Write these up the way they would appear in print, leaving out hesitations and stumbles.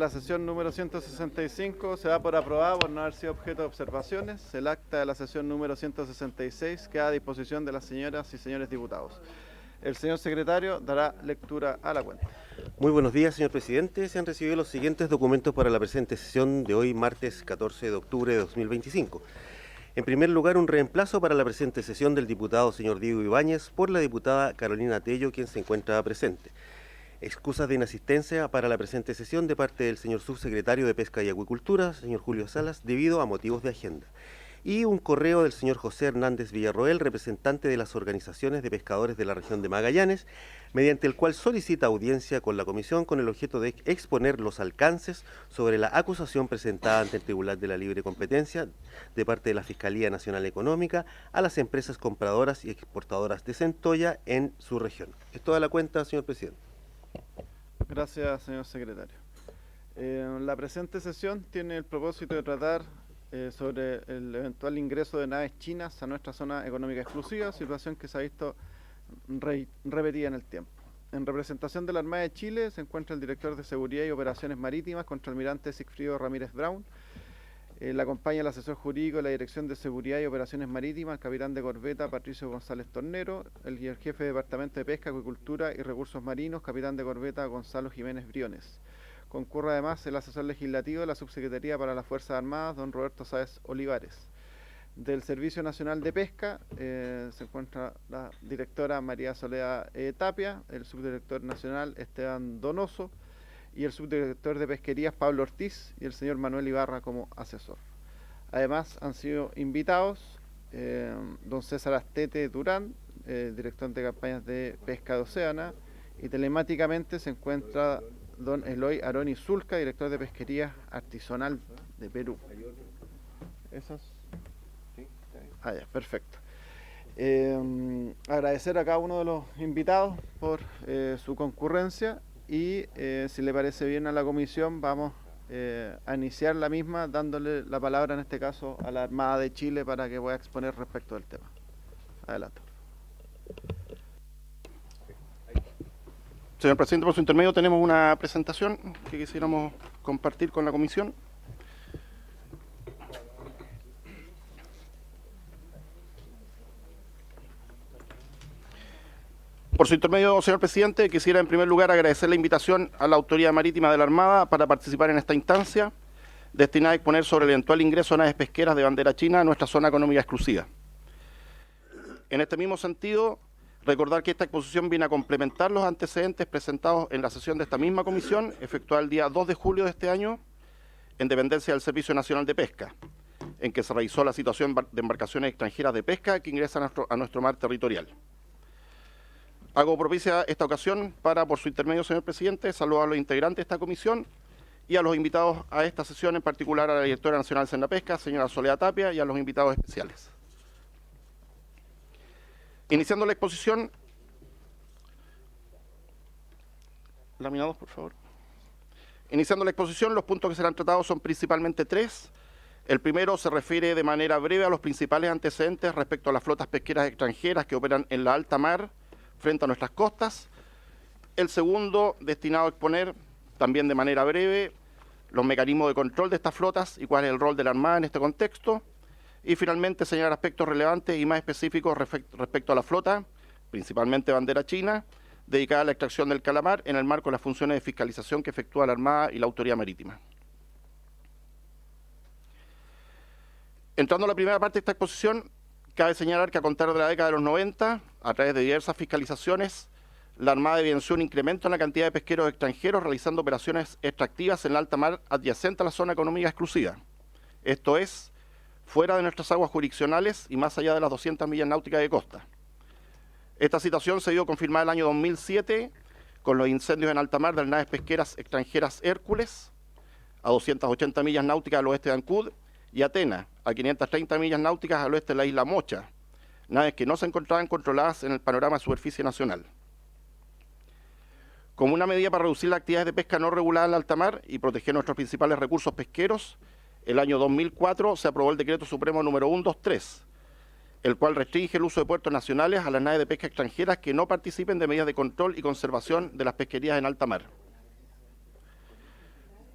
la sesión número 165 se da por aprobada por no haber sido objeto de observaciones. El acta de la sesión número 166 queda a disposición de las señoras y señores diputados. El señor secretario dará lectura a la cuenta. Muy buenos días, señor presidente. Se han recibido los siguientes documentos para la presente sesión de hoy, martes 14 de octubre de 2025. En primer lugar, un reemplazo para la presente sesión del diputado señor Diego Ibáñez por la diputada Carolina Tello, quien se encuentra presente. Excusas de inasistencia para la presente sesión de parte del señor subsecretario de Pesca y Acuicultura, señor Julio Salas, debido a motivos de agenda. Y un correo del señor José Hernández Villarroel, representante de las organizaciones de pescadores de la región de Magallanes, mediante el cual solicita audiencia con la comisión con el objeto de exponer los alcances sobre la acusación presentada ante el Tribunal de la Libre Competencia de parte de la Fiscalía Nacional Económica a las empresas compradoras y exportadoras de centolla en su región. Es toda la cuenta, señor presidente. Gracias, señor secretario. La presente sesión tiene el propósito de tratar sobre el eventual ingreso de naves chinas a nuestra zona económica exclusiva, situación que se ha visto repetida en el tiempo. En representación de la Armada de Chile se encuentra el director de Seguridad y Operaciones Marítimas, contraalmirante Sigfrido Ramírez Brown. Le acompaña el asesor jurídico de la Dirección de Seguridad y Operaciones Marítimas, el capitán de corbeta Patricio González Tornero, el jefe de Departamento de Pesca, Acuicultura y Recursos Marinos, capitán de corbeta Gonzalo Jiménez Briones. Concurre además el asesor legislativo de la Subsecretaría para las Fuerzas Armadas, don Roberto Sáez Olivares. Del Servicio Nacional de Pesca se encuentra la directora María Soledad Tapia, el subdirector nacional Esteban Donoso, y el subdirector de Pesquerías Pablo Ortiz y el señor Manuel Ibarra como asesor. Además han sido invitados don César Astete Durán, director de campañas de Pesca de Océana, y telemáticamente se encuentra don Eloy Aroni Zulca, director de Pesquerías Artesanal de Perú. ¿Esas? Sí. Ya, perfecto. Agradecer a cada uno de los invitados por su concurrencia. Y si le parece bien a la comisión, vamos a iniciar la misma dándole la palabra en este caso a la Armada de Chile para que pueda exponer respecto del tema. Adelante. Señor presidente, por su intermedio tenemos una presentación que quisiéramos compartir con la comisión. Por su intermedio, señor presidente, quisiera en primer lugar agradecer la invitación a la Autoridad Marítima de la Armada para participar en esta instancia, destinada a exponer sobre el eventual ingreso de naves pesqueras de bandera china a nuestra zona económica exclusiva. En este mismo sentido, recordar que esta exposición viene a complementar los antecedentes presentados en la sesión de esta misma comisión, efectuada el día 2 de julio de este año, en dependencia del Servicio Nacional de Pesca, en que se revisó la situación de embarcaciones extranjeras de pesca que ingresan a nuestro mar territorial. Hago propicia esta ocasión para, por su intermedio, señor presidente, saludar a los integrantes de esta comisión y a los invitados a esta sesión, en particular a la directora nacional de Senapesca, señora Soledad Tapia, y a los invitados especiales. Iniciando la exposición, lámina 2, por favor. Iniciando la exposición, los puntos que serán tratados son principalmente tres. El primero se refiere de manera breve a los principales antecedentes respecto a las flotas pesqueras extranjeras que operan en la alta mar frente a nuestras costas. El segundo, destinado a exponer también de manera breve los mecanismos de control de estas flotas y cuál es el rol de la Armada en este contexto. Y finalmente señalar aspectos relevantes y más específicos respecto a la flota, principalmente bandera china, dedicada a la extracción del calamar en el marco de las funciones de fiscalización que efectúa la Armada y la Autoridad Marítima. Entrando a la primera parte de esta exposición, cabe señalar que a contar de la década de los 90, a través de diversas fiscalizaciones, la Armada evidenció un incremento en la cantidad de pesqueros extranjeros realizando operaciones extractivas en la alta mar adyacente a la zona económica exclusiva. Esto es, fuera de nuestras aguas jurisdiccionales y más allá de las 200 millas náuticas de costa. Esta situación se dio confirmada el año 2007 con los incendios en alta mar de las naves pesqueras extranjeras Hércules, a 280 millas náuticas al oeste de Ancud, y Atena, a 530 millas náuticas al oeste de la isla Mocha, naves que no se encontraban controladas en el panorama de superficie nacional. Como una medida para reducir las actividades de pesca no regulada en la alta mar y proteger nuestros principales recursos pesqueros, el año 2004 se aprobó el Decreto Supremo número 123, el cual restringe el uso de puertos nacionales a las naves de pesca extranjeras que no participen de medidas de control y conservación de las pesquerías en alta mar.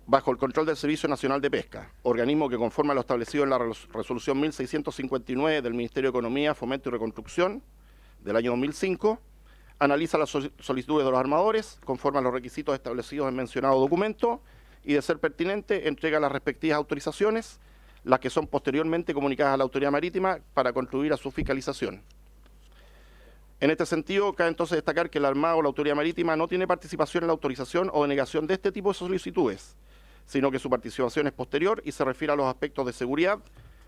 bajo el control del Servicio Nacional de Pesca, organismo que conforme a lo establecido en la resolución 1659 del Ministerio de Economía, Fomento y Reconstrucción del año 2005, analiza las solicitudes de los armadores conforme a los requisitos establecidos en mencionado documento y, de ser pertinente, entrega las respectivas autorizaciones, las que son posteriormente comunicadas a la Autoridad Marítima para contribuir a su fiscalización. En este sentido, cabe entonces destacar que el Armada o la Autoridad Marítima no tiene participación en la autorización o denegación de este tipo de solicitudes, sino que su participación es posterior y se refiere a los aspectos de seguridad,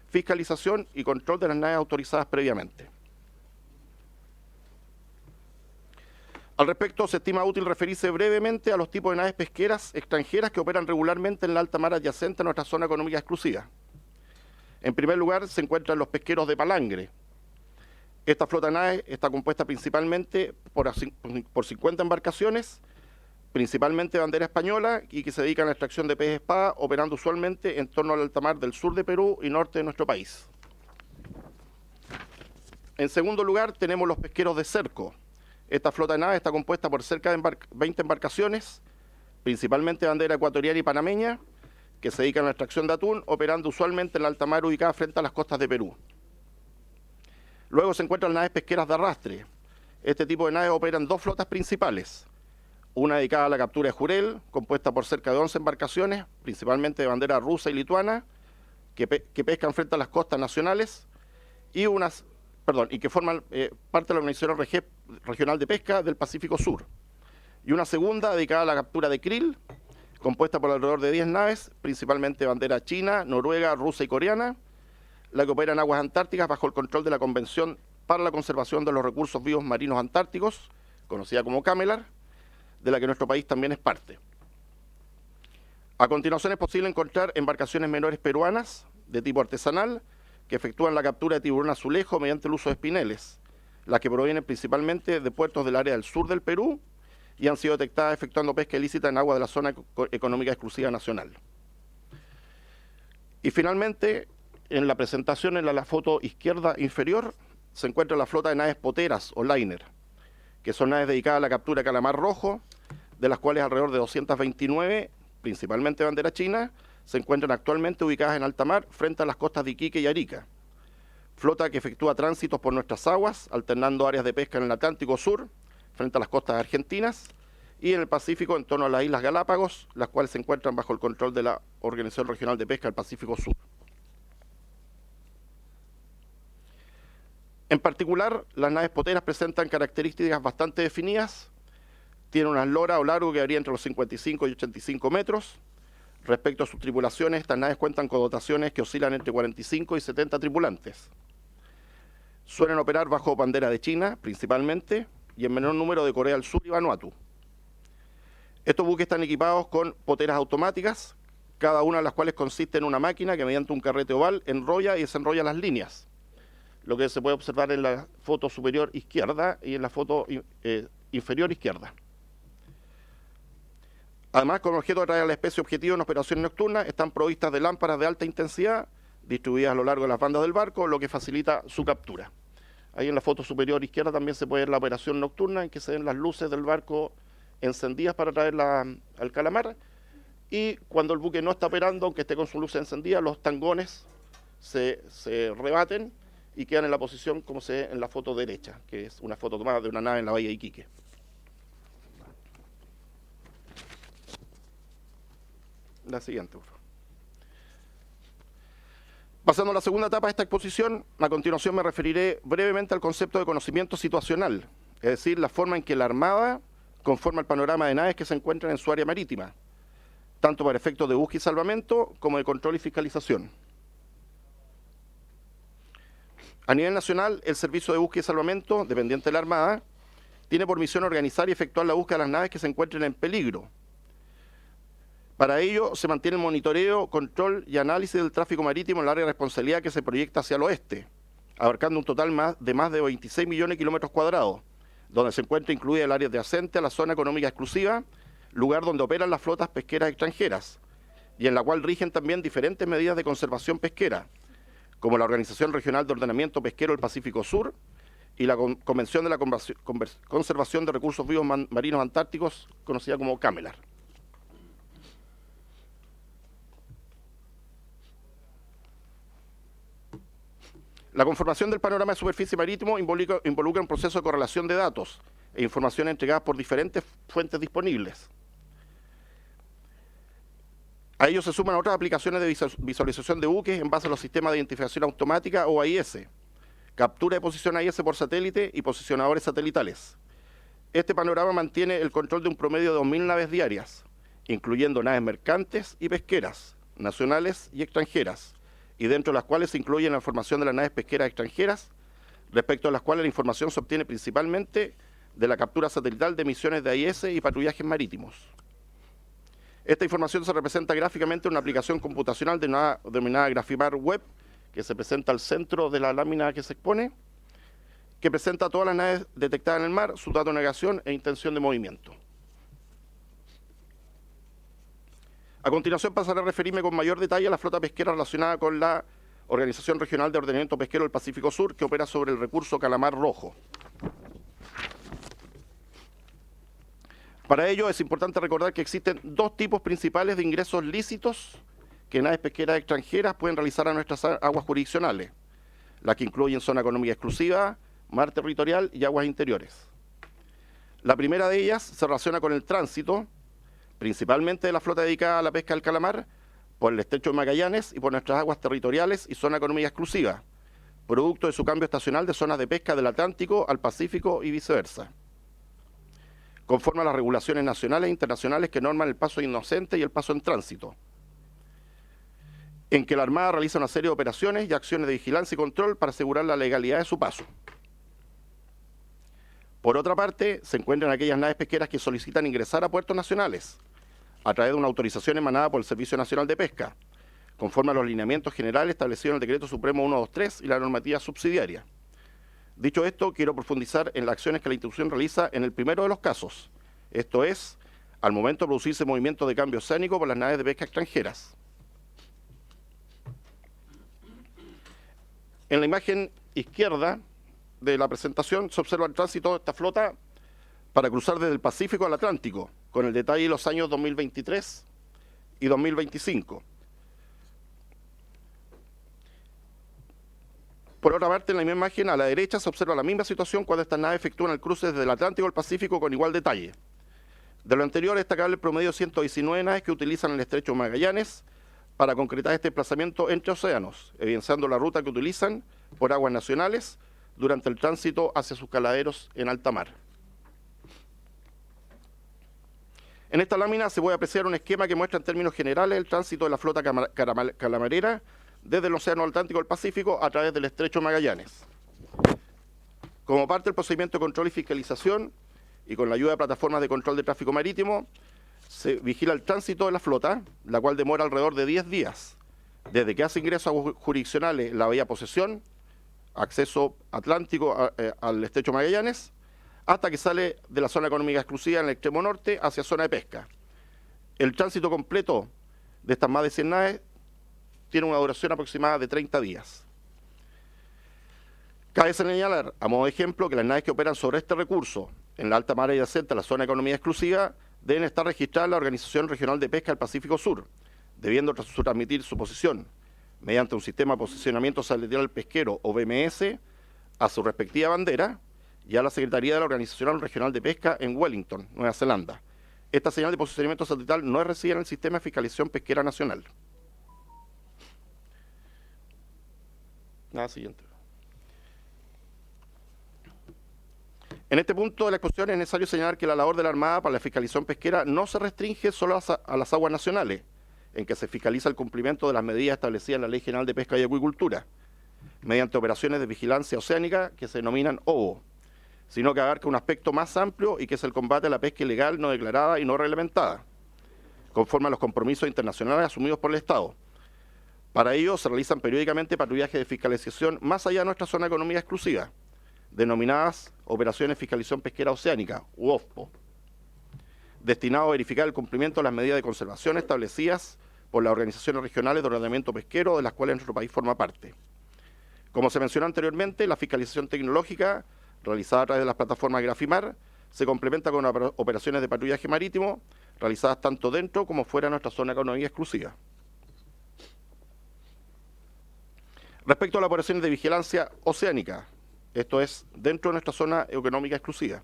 fiscalización y control de las naves autorizadas previamente. Al respecto, se estima útil referirse brevemente a los tipos de naves pesqueras extranjeras que operan regularmente en la alta mar adyacente a nuestra zona económica exclusiva. En primer lugar, se encuentran los pesqueros de palangre. Esta flota de naves está compuesta principalmente por 50 embarcaciones, principalmente de bandera española, y que se dedican a la extracción de pez espada, operando usualmente en torno al alta mar del sur de Perú y norte de nuestro país. En segundo lugar, tenemos los pesqueros de cerco. Esta flota de naves está compuesta por cerca de 20 embarcaciones, principalmente de bandera ecuatoriana y panameña, que se dedican a la extracción de atún, operando usualmente en la alta mar ubicada frente a las costas de Perú. Luego se encuentran naves pesqueras de arrastre. Este tipo de naves operan dos flotas principales, una dedicada a la captura de jurel, compuesta por cerca de 11 embarcaciones, principalmente de bandera rusa y lituana, que pescan frente a las costas nacionales, y que forman parte de la Organización Regional de Pesca del Pacífico Sur. Y una segunda dedicada a la captura de krill, compuesta por alrededor de 10 naves, principalmente de bandera china, noruega, rusa y coreana, la que opera en aguas antárticas bajo el control de la Convención para la Conservación de los Recursos Vivos Marinos Antárticos, conocida como CAMELAR, de la que nuestro país también es parte. A continuación es posible encontrar embarcaciones menores peruanas de tipo artesanal que efectúan la captura de tiburón azulejo mediante el uso de espineles, las que provienen principalmente de puertos del área del sur del Perú y han sido detectadas efectuando pesca ilícita en agua de la zona económica exclusiva nacional. Y finalmente, en la presentación, en la foto izquierda inferior, se encuentra la flota de naves poteras o liner, que son naves dedicadas a la captura de calamar rojo, de las cuales alrededor de 229, principalmente de bandera china, se encuentran actualmente ubicadas en alta mar frente a las costas de Iquique y Arica. Flota que efectúa tránsitos por nuestras aguas, alternando áreas de pesca en el Atlántico Sur, frente a las costas argentinas, y en el Pacífico en torno a las Islas Galápagos, las cuales se encuentran bajo el control de la Organización Regional de Pesca del Pacífico Sur. En particular, las naves poteras presentan características bastante definidas. Tienen una eslora o largo que varía entre los 55 y 85 metros. Respecto a sus tripulaciones, estas naves cuentan con dotaciones que oscilan entre 45 y 70 tripulantes. Suelen operar bajo bandera de China, principalmente, y en menor número de Corea del Sur y Vanuatu. Estos buques están equipados con poteras automáticas, cada una de las cuales consiste en una máquina que mediante un carrete oval enrolla y desenrolla las líneas, lo que se puede observar en la foto superior izquierda y en la foto inferior izquierda. Además, con el objeto de atraer a la especie objetivo en operaciones nocturnas, están provistas de lámparas de alta intensidad, distribuidas a lo largo de las bandas del barco, lo que facilita su captura. Ahí en la foto superior izquierda también se puede ver la operación nocturna, en que se ven las luces del barco encendidas para atraerla al calamar, y cuando el buque no está operando, aunque esté con su luz encendida, los tangones se rebaten y quedan en la posición como se ve en la foto derecha, que es una foto tomada de una nave en la bahía de Iquique. La siguiente, por favor. Pasando a la segunda etapa de esta exposición, a continuación me referiré brevemente al concepto de conocimiento situacional, es decir, la forma en que la Armada conforma el panorama de naves que se encuentran en su área marítima, tanto para efectos de búsqueda y salvamento como de control y fiscalización. A nivel nacional, el Servicio de Búsqueda y Salvamento, dependiente de la Armada, tiene por misión organizar y efectuar la búsqueda de las naves que se encuentren en peligro. Para ello, se mantiene el monitoreo, control y análisis del tráfico marítimo en el área de responsabilidad que se proyecta hacia el oeste, abarcando un total de más de 26 millones de kilómetros cuadrados, donde se encuentra incluida el área adyacente a la zona económica exclusiva, lugar donde operan las flotas pesqueras extranjeras, y en la cual rigen también diferentes medidas de conservación pesquera, como la Organización Regional de Ordenamiento Pesquero del Pacífico Sur y la Convención de la Conservación de Recursos Vivos Marinos Antárticos, conocida como CAMELAR. La conformación del panorama de superficie marítimo involucra un proceso de correlación de datos e información entregadas por diferentes fuentes disponibles. A ello se suman otras aplicaciones de visualización de buques en base a los sistemas de identificación automática o AIS, captura de posición AIS por satélite y posicionadores satelitales. Este panorama mantiene el control de un promedio de 2.000 naves diarias, incluyendo naves mercantes y pesqueras, nacionales y extranjeras, y dentro de las cuales se incluye la información de las naves pesqueras extranjeras, respecto a las cuales la información se obtiene principalmente de la captura satelital de emisiones de AIS y patrullajes marítimos. Esta información se representa gráficamente en una aplicación computacional denominada Grafimar Web, que se presenta al centro de la lámina que se expone, que presenta todas las naves detectadas en el mar, su dato de navegación e intención de movimiento. A continuación pasaré a referirme con mayor detalle a la flota pesquera relacionada con la Organización Regional de Ordenamiento Pesquero del Pacífico Sur, que opera sobre el recurso calamar rojo. Para ello es importante recordar que existen dos tipos principales de ingresos lícitos que naves pesqueras extranjeras pueden realizar a nuestras aguas jurisdiccionales, las que incluyen zona económica exclusiva, mar territorial y aguas interiores. La primera de ellas se relaciona con el tránsito, principalmente de la flota dedicada a la pesca del calamar, por el estrecho de Magallanes y por nuestras aguas territoriales y zona económica exclusiva, producto de su cambio estacional de zonas de pesca del Atlántico al Pacífico y viceversa, conforme a las regulaciones nacionales e internacionales que norman el paso inocente y el paso en tránsito, en que la Armada realiza una serie de operaciones y acciones de vigilancia y control para asegurar la legalidad de su paso. Por otra parte, se encuentran aquellas naves pesqueras que solicitan ingresar a puertos nacionales a través de una autorización emanada por el Servicio Nacional de Pesca, conforme a los lineamientos generales establecidos en el Decreto Supremo 123 y la normativa subsidiaria. Dicho esto, quiero profundizar en las acciones que la institución realiza en el primero de los casos, esto es, al momento de producirse movimientos de cambio oceánico por las naves de pesca extranjeras. En la imagen izquierda de la presentación se observa el tránsito de esta flota para cruzar desde el Pacífico al Atlántico, con el detalle de los años 2023 y 2025. Por otra parte, en la misma imagen, a la derecha se observa la misma situación cuando estas naves efectúan el cruce desde el Atlántico al Pacífico con igual detalle. De lo anterior, destacable el promedio de 119 naves que utilizan el estrecho de Magallanes para concretar este desplazamiento entre océanos, evidenciando la ruta que utilizan por aguas nacionales durante el tránsito hacia sus caladeros en alta mar. En esta lámina se puede apreciar un esquema que muestra en términos generales el tránsito de la flota calamarera desde el Océano Atlántico al Pacífico a través del estrecho de Magallanes. Como parte del procedimiento de control y fiscalización, y con la ayuda de plataformas de control de tráfico marítimo, se vigila el tránsito de la flota, la cual demora alrededor de 10 días, desde que hace ingreso a aguas jurisdiccionales la bahía Posesión, acceso atlántico al estrecho de Magallanes, hasta que sale de la zona económica exclusiva en el extremo norte hacia zona de pesca. El tránsito completo de estas más de 100 naves tiene una duración aproximada de 30 días. Cabe señalar, a modo de ejemplo, que las naves que operan sobre este recurso en la alta mar adyacente a la zona económica exclusiva deben estar registradas en la Organización Regional de Pesca del Pacífico Sur, debiendo transmitir su posición mediante un sistema de posicionamiento satelital pesquero o BMS a su respectiva bandera y a la Secretaría de la Organización Regional de Pesca en Wellington, Nueva Zelanda. Esta señal de posicionamiento satelital no es recibida en el Sistema de Fiscalización Pesquera Nacional. Siguiente. En este punto de la exposición es necesario señalar que la labor de la Armada para la fiscalización pesquera no se restringe solo a las aguas nacionales, en que se fiscaliza el cumplimiento de las medidas establecidas en la Ley General de Pesca y Acuicultura, mediante operaciones de vigilancia oceánica que se denominan OVO, sino que abarca un aspecto más amplio y que es el combate a la pesca ilegal, no declarada y no reglamentada, conforme a los compromisos internacionales asumidos por el Estado. Para ello se realizan periódicamente patrullajes de fiscalización más allá de nuestra zona económica exclusiva, denominadas Operaciones de Fiscalización Pesquera Oceánica, u OFPO, destinado a verificar el cumplimiento de las medidas de conservación establecidas por las organizaciones regionales de ordenamiento pesquero de las cuales nuestro país forma parte. Como se mencionó anteriormente, la fiscalización tecnológica realizada a través de las plataformas Grafimar se complementa con operaciones de patrullaje marítimo realizadas tanto dentro como fuera de nuestra zona económica exclusiva. Respecto a las operaciones de vigilancia oceánica, esto es dentro de nuestra zona económica exclusiva,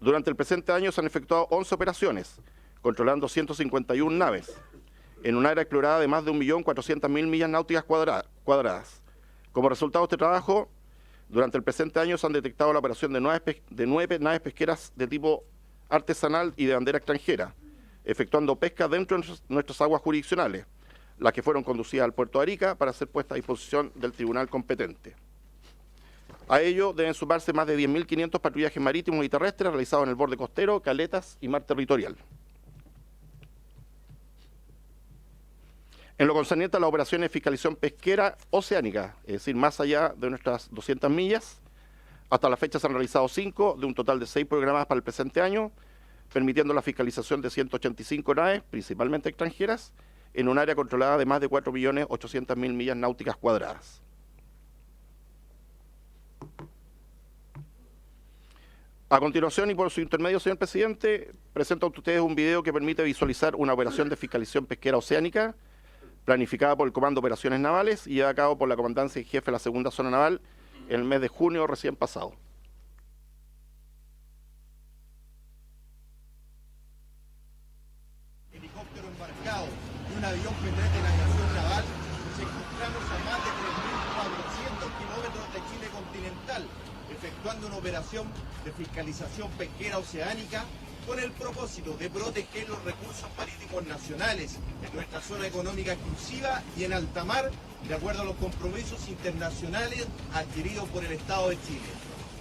durante el presente año se han efectuado 11 operaciones, controlando 151 naves, en un área explorada de más de 1.400.000 millas náuticas cuadradas. Como resultado de este trabajo, durante el presente año se han detectado la operación de 9 naves pesqueras de tipo artesanal y de bandera extranjera, efectuando pesca dentro de nuestras aguas jurisdiccionales, las que fueron conducidas al puerto de Arica para ser puestas a disposición del tribunal competente. A ello deben sumarse más de 10.500 patrullajes marítimos y terrestres realizados en el borde costero, caletas y mar territorial. En lo concerniente a las operaciones de fiscalización pesquera oceánica, es decir, más allá de nuestras 200 millas, hasta la fecha se han realizado 5 de un total de 6 programadas para el presente año, permitiendo la fiscalización de 185 naves, principalmente extranjeras, en un área controlada de más de 4.800.000 millas náuticas cuadradas. A continuación, y por su intermedio, señor presidente, presento ante ustedes un video que permite visualizar una operación de fiscalización pesquera oceánica planificada por el Comando de Operaciones Navales y llevada a cabo por la Comandancia en Jefe de la Segunda Zona Naval en el mes de junio recién pasado. Helicóptero embarcado y un avión P-3 de la aviación naval, nos encontramos a más de 3.400 kilómetros de Chile continental, efectuando una operación de fiscalización pesquera oceánica con el propósito de proteger los recursos marítimos nacionales en nuestra zona económica exclusiva y en alta mar, de acuerdo a los compromisos internacionales adquiridos por el Estado de Chile.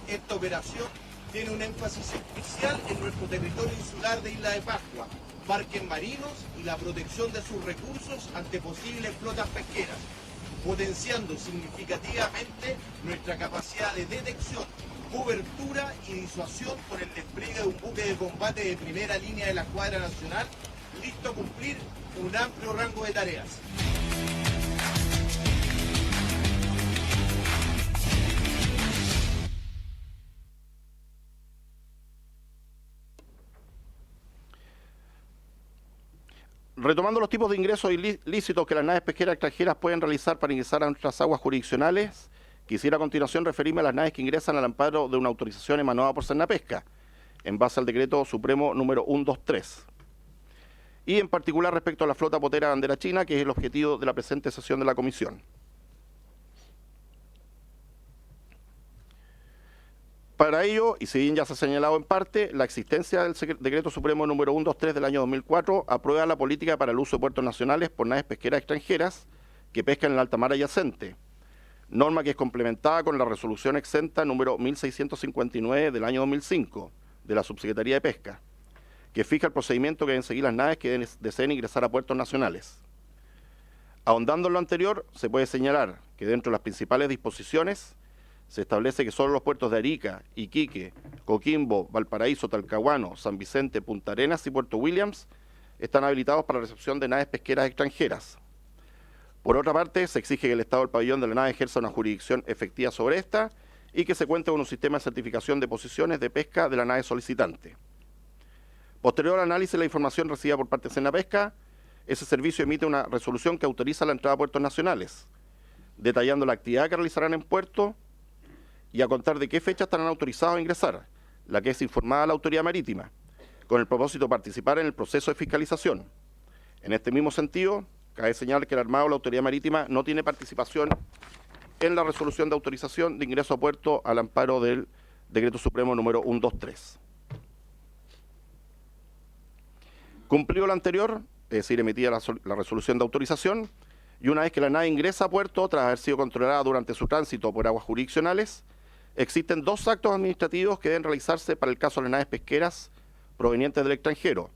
Esta operación tiene un énfasis especial en nuestro territorio insular de Isla de Pascua, parques marinos y la protección de sus recursos ante posibles flotas pesqueras, potenciando significativamente nuestra capacidad de detección, cobertura y disuasión con el despliegue de un buque de combate de primera línea de la Escuadra Nacional, listo a cumplir un amplio rango de tareas. Retomando los tipos de ingresos ilícitos que las naves pesqueras extranjeras pueden realizar para ingresar a nuestras aguas jurisdiccionales, quisiera a continuación referirme a las naves que ingresan al amparo de una autorización emanada por Senapesca, en base al decreto supremo número 123. Y en particular respecto a la flota potera bandera china, que es el objetivo de la presente sesión de la comisión. Para ello, y si bien ya se ha señalado en parte, la existencia del decreto supremo número 123 del año 2004 aprueba la política para el uso de puertos nacionales por naves pesqueras extranjeras que pescan en el alta mar adyacente, norma que es complementada con la resolución exenta número 1659 del año 2005 de la Subsecretaría de Pesca, que fija el procedimiento que deben seguir las naves que deseen ingresar a puertos nacionales. Ahondando en lo anterior, se puede señalar que dentro de las principales disposiciones se establece que solo los puertos de Arica, Iquique, Coquimbo, Valparaíso, Talcahuano, San Vicente, Punta Arenas y Puerto Williams están habilitados para la recepción de naves pesqueras extranjeras. Por otra parte, se exige que el Estado del pabellón de la nave ejerza una jurisdicción efectiva sobre esta y que se cuente con un sistema de certificación de posiciones de pesca de la nave solicitante. Posterior al análisis de la información recibida por parte de Senapesca, ese servicio emite una resolución que autoriza la entrada a puertos nacionales, detallando la actividad que realizarán en puerto y a contar de qué fecha estarán autorizados a ingresar, la que es informada a la autoridad marítima, con el propósito de participar en el proceso de fiscalización. En este mismo sentido, cabe señalar que el Armado o la autoridad marítima no tiene participación en la resolución de autorización de ingreso a puerto al amparo del decreto supremo número 123. Cumplido lo anterior, es decir, emitida la resolución de autorización, y una vez que la nave ingresa a puerto, tras haber sido controlada durante su tránsito por aguas jurisdiccionales, existen dos actos administrativos que deben realizarse para el caso de las naves pesqueras provenientes del extranjero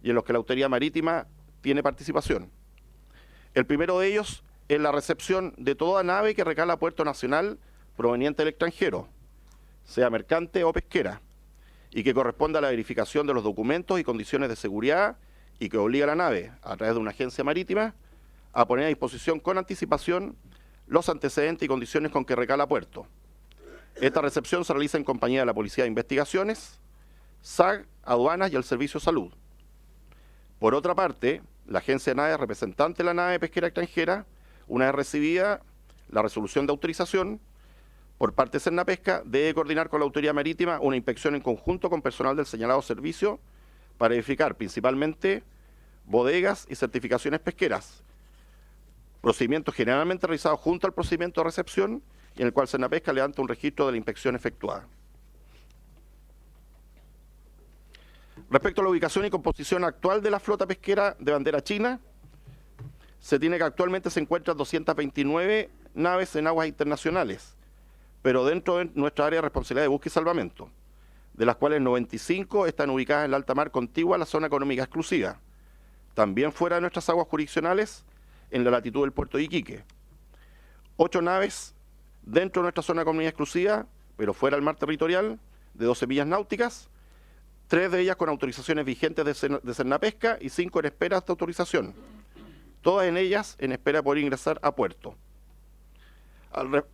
y en los que la autoridad marítima tiene participación. El primero de ellos es la recepción de toda nave que recala a puerto nacional proveniente del extranjero, sea mercante o pesquera, y que corresponde a la verificación de los documentos y condiciones de seguridad y que obliga a la nave, a través de una agencia marítima, a poner a disposición con anticipación los antecedentes y condiciones con que recala a puerto. Esta recepción se realiza en compañía de la Policía de Investigaciones, SAG, Aduanas y el Servicio de Salud. Por otra parte, la agencia de naves representante de la nave pesquera extranjera, una vez recibida, la resolución de autorización por parte de Cernapesca debe coordinar con la autoridad marítima una inspección en conjunto con personal del señalado servicio para verificar principalmente bodegas y certificaciones pesqueras, procedimientos generalmente realizados junto al procedimiento de recepción y en el cual Cernapesca levanta un registro de la inspección efectuada. Respecto a la ubicación y composición actual de la flota pesquera de bandera china, se tiene que actualmente se encuentran 229 naves en aguas internacionales, pero dentro de nuestra área de responsabilidad de búsqueda y salvamento, de las cuales 95 están ubicadas en la alta mar contigua a la zona económica exclusiva, también fuera de nuestras aguas jurisdiccionales, en la latitud del puerto de Iquique. 8 naves dentro de nuestra zona económica exclusiva, pero fuera del mar territorial, de 12 millas náuticas, 3 de ellas con autorizaciones vigentes de Cernapesca y 5 en espera de autorización, todas en ellas en espera de poder ingresar a puerto. Al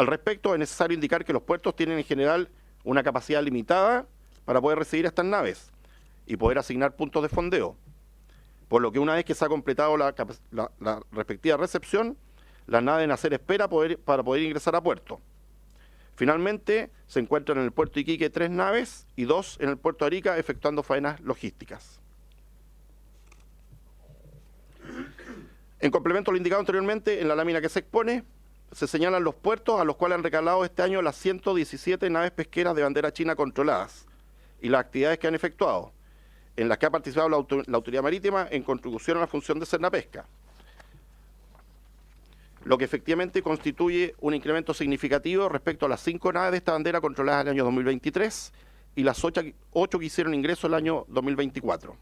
respecto, es necesario indicar que los puertos tienen en general una capacidad limitada para poder recibir estas naves y poder asignar puntos de fondeo, por lo que una vez que se ha completado la respectiva recepción, las naves deben hacer espera para poder ingresar a puerto. Finalmente, se encuentran en el puerto de Iquique 3 naves y 2 en el puerto de Arica efectuando faenas logísticas. En complemento a lo indicado anteriormente, en la lámina que se expone, se señalan los puertos a los cuales han recalado este año las 117 naves pesqueras de bandera china controladas y las actividades que han efectuado, en las que ha participado la autoridad marítima en contribución a la función de Cernapesca, lo que efectivamente constituye un incremento significativo respecto a las 5 naves de esta bandera controladas en el año 2023 y las 8 que hicieron ingreso el año 2024.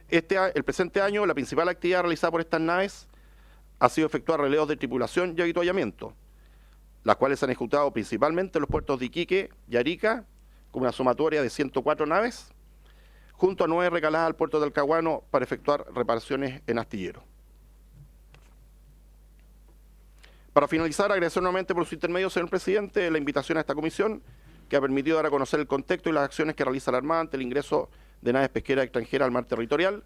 El presente año, la principal actividad realizada por estas naves ha sido efectuar relevos de tripulación y avituallamiento, las cuales se han ejecutado principalmente en los puertos de Iquique y Arica, con una sumatoria de 104 naves, junto a 9 recaladas al puerto de Talcahuano para efectuar reparaciones en astillero. Para finalizar, agradecer nuevamente por su intermedio, señor presidente, la invitación a esta comisión, que ha permitido dar a conocer el contexto y las acciones que realiza la Armada ante el ingreso de naves pesqueras extranjeras al mar territorial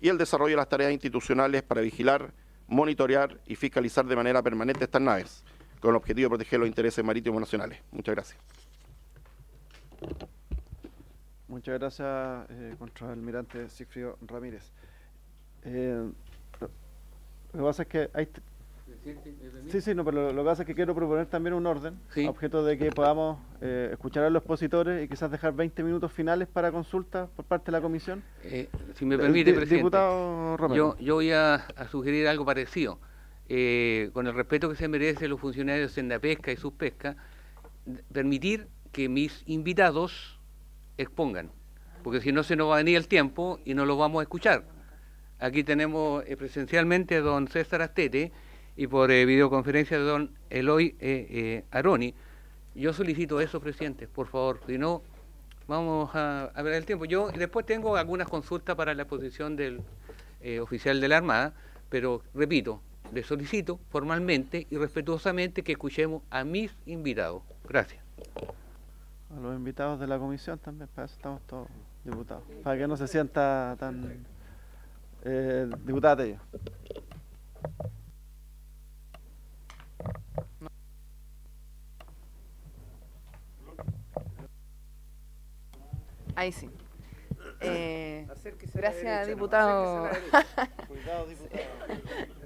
y el desarrollo de las tareas institucionales para vigilar, monitorear y fiscalizar de manera permanente estas naves, con el objetivo de proteger los intereses marítimos nacionales. Muchas gracias. Muchas gracias, contraalmirante Sigfrido Ramírez. Lo que pasa es que hay... Sí, no, pero lo que pasa es que quiero proponer también un orden, sí, a objeto de que podamos escuchar a los expositores y quizás dejar 20 minutos finales para consulta por parte de la comisión. Si me permite, presidente, diputado Romero. yo voy a sugerir algo parecido. Con el respeto que se merecen los funcionarios de Cernapesca y Subpesca, permitir que mis invitados expongan, porque si no se nos va a venir el tiempo y no los vamos a escuchar. Aquí tenemos presencialmente a don César Astete y por videoconferencia de don Eloy Aroni. Yo solicito eso, presidente, por favor, si no, vamos a ver el tiempo. Yo después tengo algunas consultas para la exposición del oficial de la Armada, pero repito, le solicito formalmente y respetuosamente que escuchemos a mis invitados. Gracias. A los invitados de la comisión también, para eso estamos todos diputados, para que no se sienta tan... diputada Tello. Ahí sí. Gracias, diputado. Cuidado, diputado.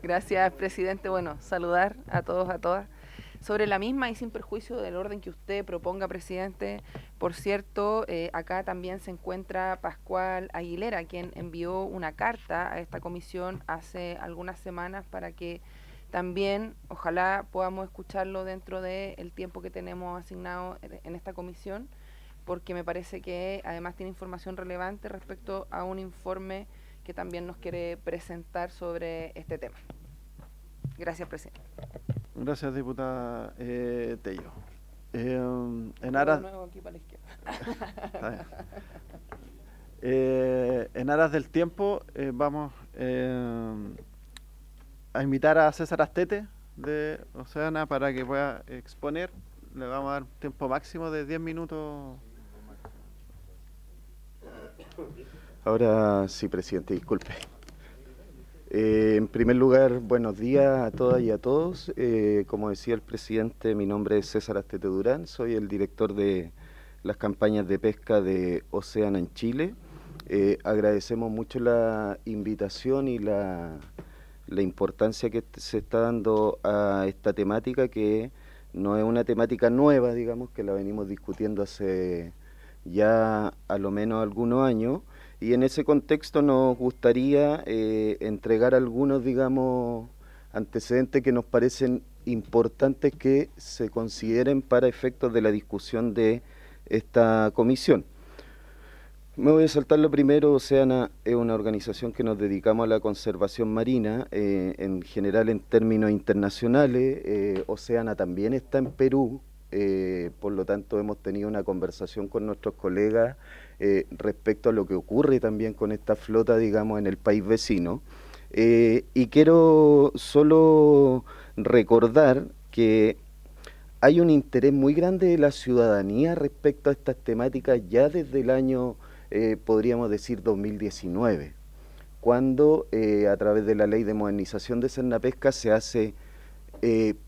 Gracias, presidente. Bueno, saludar a todos, a todas. Sobre la misma y sin perjuicio del orden que usted proponga, presidente, por cierto, acá también se encuentra Pascual Aguilera, quien envió una carta a esta comisión hace algunas semanas para que también, ojalá podamos escucharlo dentro del tiempo que tenemos asignado en esta comisión, porque me parece que además tiene información relevante respecto a un informe que también nos quiere presentar sobre este tema. Gracias, presidente. Gracias, diputada Tello. En aras... Aquí para la izquierda. Está bien. En aras del tiempo, vamos a invitar a César Astete de Oceana para que pueda exponer. Le vamos a dar un tiempo máximo de 10 minutos. Ahora sí, presidente, disculpe. En primer lugar, buenos días a todas y a todos. Como decía el presidente, mi nombre es César Astete Durán, soy el director de las campañas de pesca de Oceana en Chile. Agradecemos mucho la invitación y la importancia que se está dando a esta temática, que no es una temática nueva, digamos, que la venimos discutiendo hace ya a lo menos algunos años. Y en ese contexto nos gustaría entregar algunos, digamos, antecedentes que nos parecen importantes que se consideren para efectos de la discusión de esta comisión. Me voy a saltar lo primero. Oceana es una organización que nos dedicamos a la conservación marina, en general en términos internacionales. Oceana también está en Perú. Por lo tanto hemos tenido una conversación con nuestros colegas respecto a lo que ocurre también con esta flota, digamos, en el país vecino. Y quiero solo recordar que hay un interés muy grande de la ciudadanía respecto a estas temáticas ya desde el año, podríamos decir, 2019, cuando a través de la Ley de Modernización de Cernapesca se hace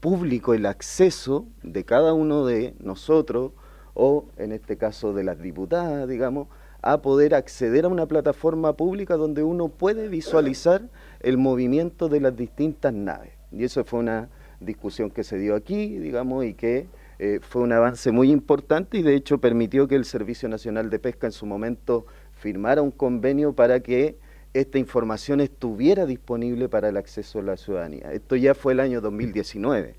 público el acceso de cada uno de nosotros, o en este caso de las diputadas, digamos, a poder acceder a una plataforma pública donde uno puede visualizar el movimiento de las distintas naves. Y eso fue una discusión que se dio aquí, digamos, y que fue un avance muy importante, y de hecho permitió que el Servicio Nacional de Pesca en su momento firmara un convenio para que esta información estuviera disponible para el acceso a la ciudadanía. Esto ya fue el año 2019.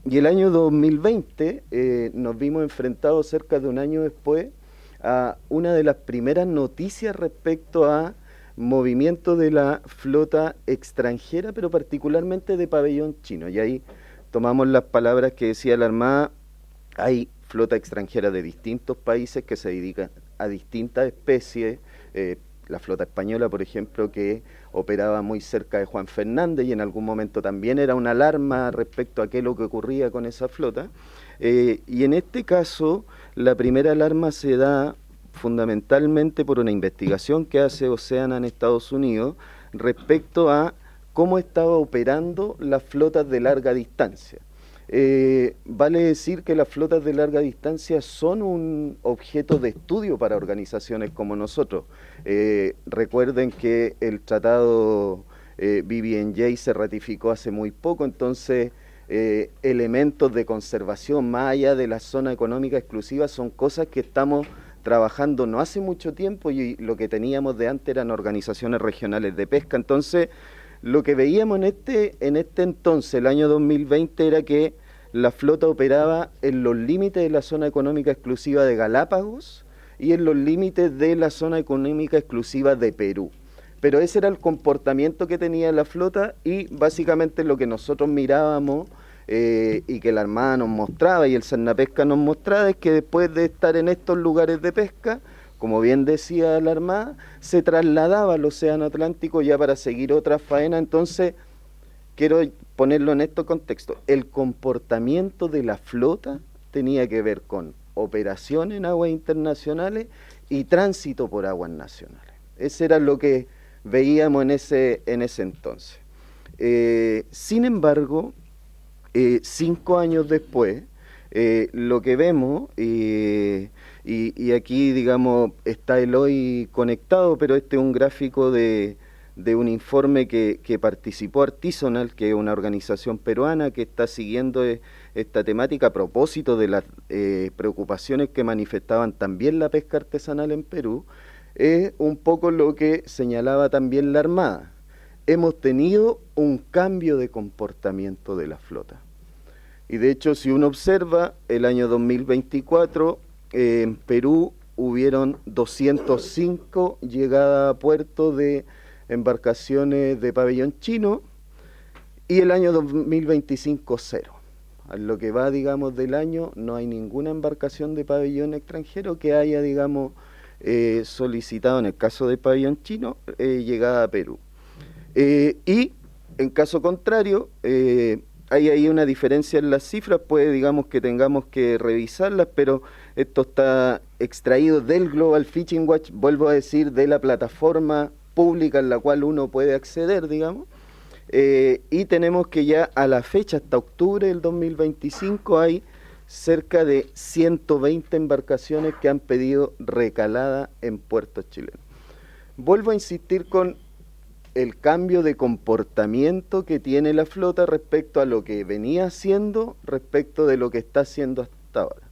Y el año 2020 nos vimos enfrentados cerca de un año después a una de las primeras noticias respecto a movimiento de la flota extranjera, pero particularmente de pabellón chino. Y ahí tomamos las palabras que decía la Armada. Hay flota extranjera de distintos países que se dedican a distintas especies. La flota española, por ejemplo, que operaba muy cerca de Juan Fernández, y en algún momento también era una alarma respecto a qué es lo que ocurría con esa flota. Y en este caso, la primera alarma se da fundamentalmente por una investigación que hace Oceana en Estados Unidos respecto a cómo estaba operando las flotas de larga distancia. Vale decir que las flotas de larga distancia son un objeto de estudio para organizaciones como nosotros. Recuerden que el tratado BBNJ se ratificó hace muy poco, entonces elementos de conservación más allá de la zona económica exclusiva son cosas que estamos trabajando no hace mucho tiempo, y lo que teníamos de antes eran organizaciones regionales de pesca. Entonces, lo que veíamos en este entonces, el año 2020, era que la flota operaba en los límites de la zona económica exclusiva de Galápagos y en los límites de la zona económica exclusiva de Perú. Pero ese era el comportamiento que tenía la flota, y básicamente lo que nosotros mirábamos y que la Armada nos mostraba y el Cernapesca nos mostraba es que después de estar en estos lugares de pesca, como bien decía la Armada, se trasladaba al Océano Atlántico ya para seguir otra faena. Entonces, quiero ponerlo en este contexto. El comportamiento de la flota tenía que ver con operación en aguas internacionales y tránsito por aguas nacionales. Ese era lo que veíamos en ese entonces. Sin embargo, 5 años después, lo que vemos, y aquí, digamos, está Eloy conectado, pero este es un gráfico de un informe que participó Artisanal, que es una organización peruana que está siguiendo esta temática a propósito de las preocupaciones que manifestaban también la pesca artesanal en Perú. Es un poco lo que señalaba también la Armada. Hemos tenido un cambio de comportamiento de la flota. Y de hecho, si uno observa, el año 2024, en Perú hubieron 205 llegadas a puerto de embarcaciones de pabellón chino, y el año 2025 cero. A lo que va, digamos, del año, no hay ninguna embarcación de pabellón extranjero que haya, digamos, solicitado, en el caso de pabellón chino, llegada a Perú. Y en caso contrario, hay ahí una diferencia en las cifras, puede, digamos, que tengamos que revisarlas, pero esto está extraído del Global Fishing Watch, vuelvo a decir, de la plataforma pública en la cual uno puede acceder, digamos. Y tenemos que ya a la fecha, hasta octubre del 2025, hay cerca de 120 embarcaciones que han pedido recalada en puertos chilenos. Vuelvo a insistir con el cambio de comportamiento que tiene la flota respecto a lo que venía haciendo, respecto de lo que está haciendo hasta ahora.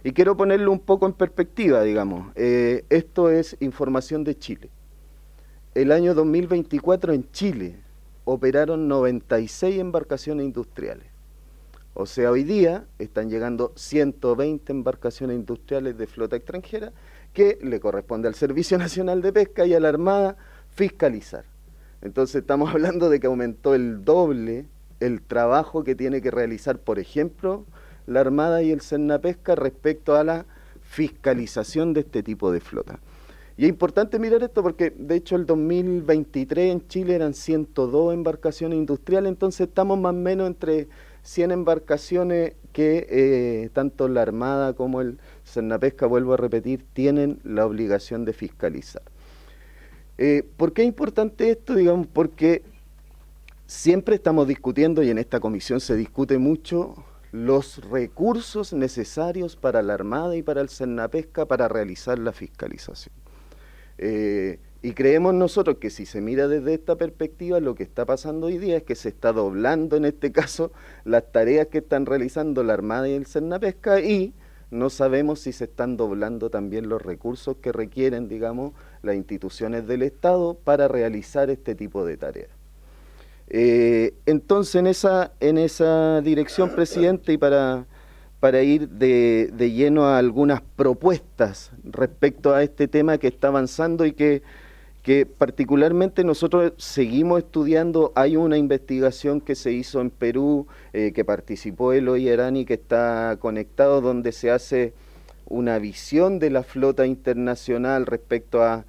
Y quiero ponerlo un poco en perspectiva, digamos. Esto es información de Chile. El año 2024 en Chile operaron 96 embarcaciones industriales. O sea, hoy día están llegando 120 embarcaciones industriales de flota extranjera que le corresponde al Servicio Nacional de Pesca y a la Armada fiscalizar. Entonces estamos hablando de que aumentó el doble el trabajo que tiene que realizar, por ejemplo, la Armada y el Cernapesca respecto a la fiscalización de este tipo de flota. Y es importante mirar esto porque, de hecho, el 2023 en Chile eran 102 embarcaciones industriales, entonces estamos más o menos entre 100 embarcaciones que tanto la Armada como el Cernapesca, vuelvo a repetir, tienen la obligación de fiscalizar. ¿Por qué es importante esto? Digamos, porque siempre estamos discutiendo, y en esta comisión se discute mucho, los recursos necesarios para la Armada y para el Cernapesca para realizar la fiscalización. Y creemos nosotros que si se mira desde esta perspectiva, lo que está pasando hoy día es que se está doblando en este caso las tareas que están realizando la Armada y el Cernapesca, y no sabemos si se están doblando también los recursos que requieren, digamos, las instituciones del Estado para realizar este tipo de tareas. Entonces, en esa dirección, presidente, y para ir de lleno a algunas propuestas respecto a este tema que está avanzando y que particularmente nosotros seguimos estudiando. Hay una investigación que se hizo en Perú, que participó Eloy Arani, que está conectado, donde se hace una visión de la flota internacional respecto a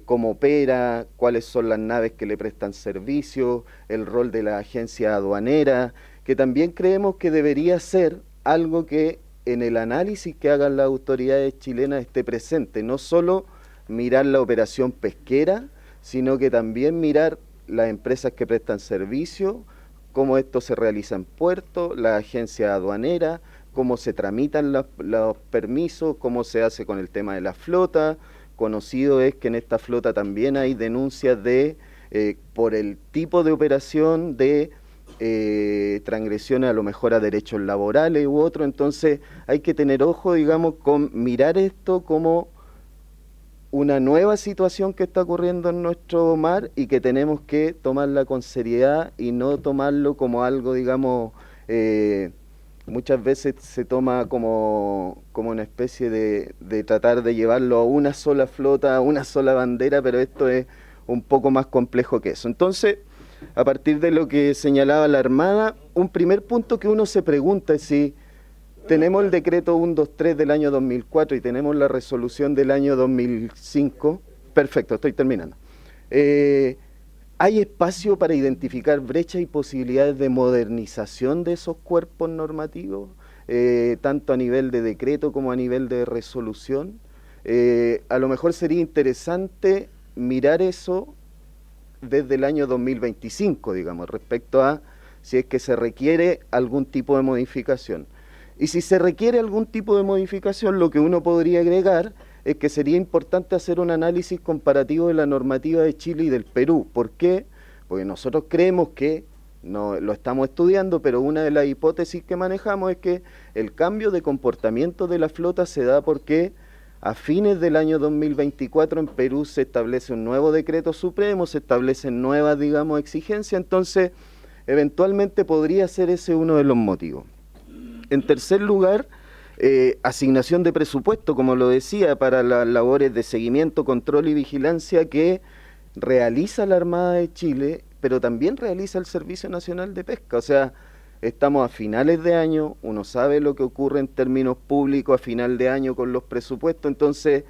cómo opera, cuáles son las naves que le prestan servicio, el rol de la agencia aduanera, que también creemos que debería ser algo que en el análisis que hagan las autoridades chilenas esté presente, no solo mirar la operación pesquera, sino que también mirar las empresas que prestan servicio, cómo esto se realiza en puerto, la agencia aduanera, cómo se tramitan los permisos, cómo se hace con el tema de la flota. Conocido es que en esta flota también hay denuncias por el tipo de operación de transgresiones a lo mejor a derechos laborales u otro. Entonces hay que tener ojo, digamos, con mirar esto como una nueva situación que está ocurriendo en nuestro mar y que tenemos que tomarla con seriedad y no tomarlo como algo, digamos, muchas veces se toma como una especie de tratar de llevarlo a una sola flota, a una sola bandera, pero esto es un poco más complejo que eso. Entonces, a partir de lo que señalaba la Armada, un primer punto que uno se pregunta es si tenemos el decreto 123 del año 2004 y tenemos la resolución del año 2005. Perfecto, estoy terminando. ¿Hay espacio para identificar brechas y posibilidades de modernización de esos cuerpos normativos, tanto a nivel de decreto como a nivel de resolución? A lo mejor sería interesante mirar eso desde el año 2025, digamos, respecto a si es que se requiere algún tipo de modificación. Y si se requiere algún tipo de modificación, lo que uno podría agregar es que sería importante hacer un análisis comparativo de la normativa de Chile y del Perú. ¿Por qué? Porque nosotros creemos que, no lo estamos estudiando, pero una de las hipótesis que manejamos es que el cambio de comportamiento de la flota se da porque a fines del año 2024 en Perú se establece un nuevo decreto supremo, se establecen nuevas, digamos, exigencias, entonces eventualmente podría ser ese uno de los motivos. En tercer lugar, asignación de presupuesto, como lo decía, para las labores de seguimiento, control y vigilancia que realiza la Armada de Chile, pero también realiza el Servicio Nacional de Pesca. O sea, estamos a finales de año, uno sabe lo que ocurre en términos públicos a final de año con los presupuestos, entonces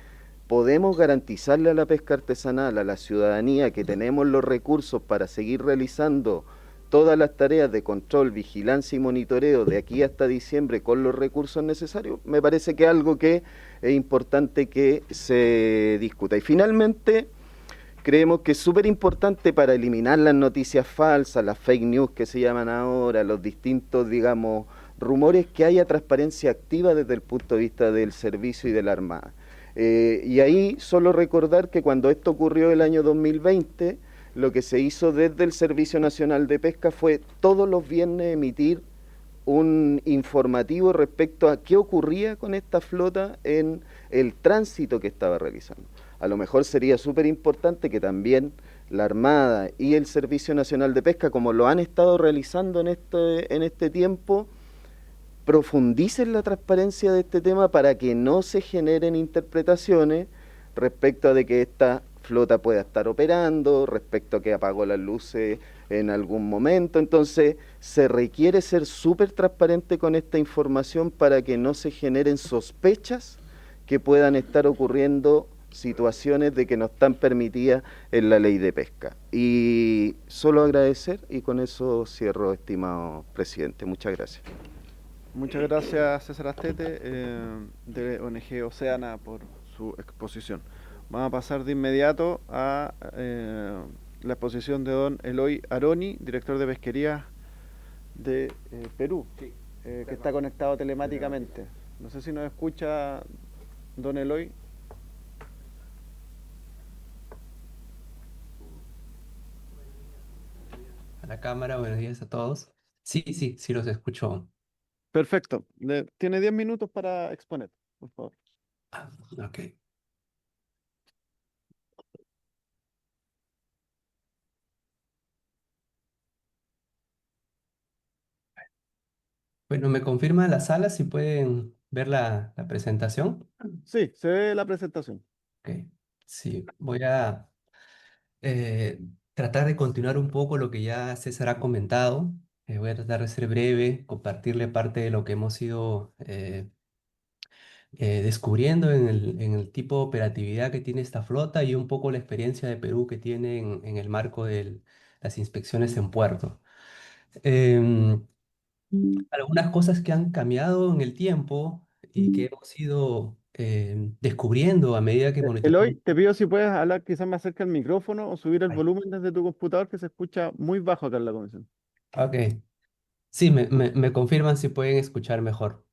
podemos garantizarle a la pesca artesanal, a la ciudadanía, que tenemos los recursos para seguir realizando todas las tareas de control, vigilancia y monitoreo de aquí hasta diciembre con los recursos necesarios. Me parece que es algo que es importante que se discuta. Y finalmente, creemos que es súper importante para eliminar las noticias falsas, las fake news que se llaman ahora, los distintos, digamos, rumores, que haya transparencia activa desde el punto de vista del servicio y de la Armada. Y ahí solo recordar que cuando esto ocurrió el año 2020, lo que se hizo desde el Servicio Nacional de Pesca fue todos los viernes emitir un informativo respecto a qué ocurría con esta flota en el tránsito que estaba realizando. A lo mejor sería súper importante que también la Armada y el Servicio Nacional de Pesca, como lo han estado realizando en este tiempo, profundicen la transparencia de este tema para que no se generen interpretaciones respecto a de que esta flota pueda estar operando, respecto a que apagó las luces en algún momento. Entonces se requiere ser súper transparente con esta información para que no se generen sospechas que puedan estar ocurriendo situaciones de que no están permitidas en la ley de pesca. Y solo agradecer, y con eso cierro, estimado presidente. Muchas gracias. Muchas gracias, César Astete, de ONG Oceana, por su exposición. Vamos a pasar de inmediato a la exposición de don Eloy Aroni, director de pesquería de Perú, que está conectado telemáticamente. No sé si nos escucha don Eloy. A la cámara, buenos días a todos. Sí, sí, sí los escucho. Perfecto. Tiene 10 minutos para exponer, por favor. Ok. Bueno, ¿me confirma la sala si pueden ver la presentación? Sí, se ve la presentación. Ok. Sí, voy a eh, tratar de continuar un poco lo que ya César ha comentado. Voy a tratar de ser breve, compartirle parte de lo que hemos ido descubriendo en el tipo de operatividad que tiene esta flota y un poco la experiencia de Perú que tiene en el marco de las inspecciones en puerto. Em, Algunas cosas que han cambiado en el tiempo y que hemos ido descubriendo a medida que Eloy, monitoreamos. te pido si puedes hablar quizás más cerca del micrófono o subir el Ay, volumen desde tu computador, que se escucha muy bajo acá en la comisión. ok, sí, me confirman si pueden escuchar mejor.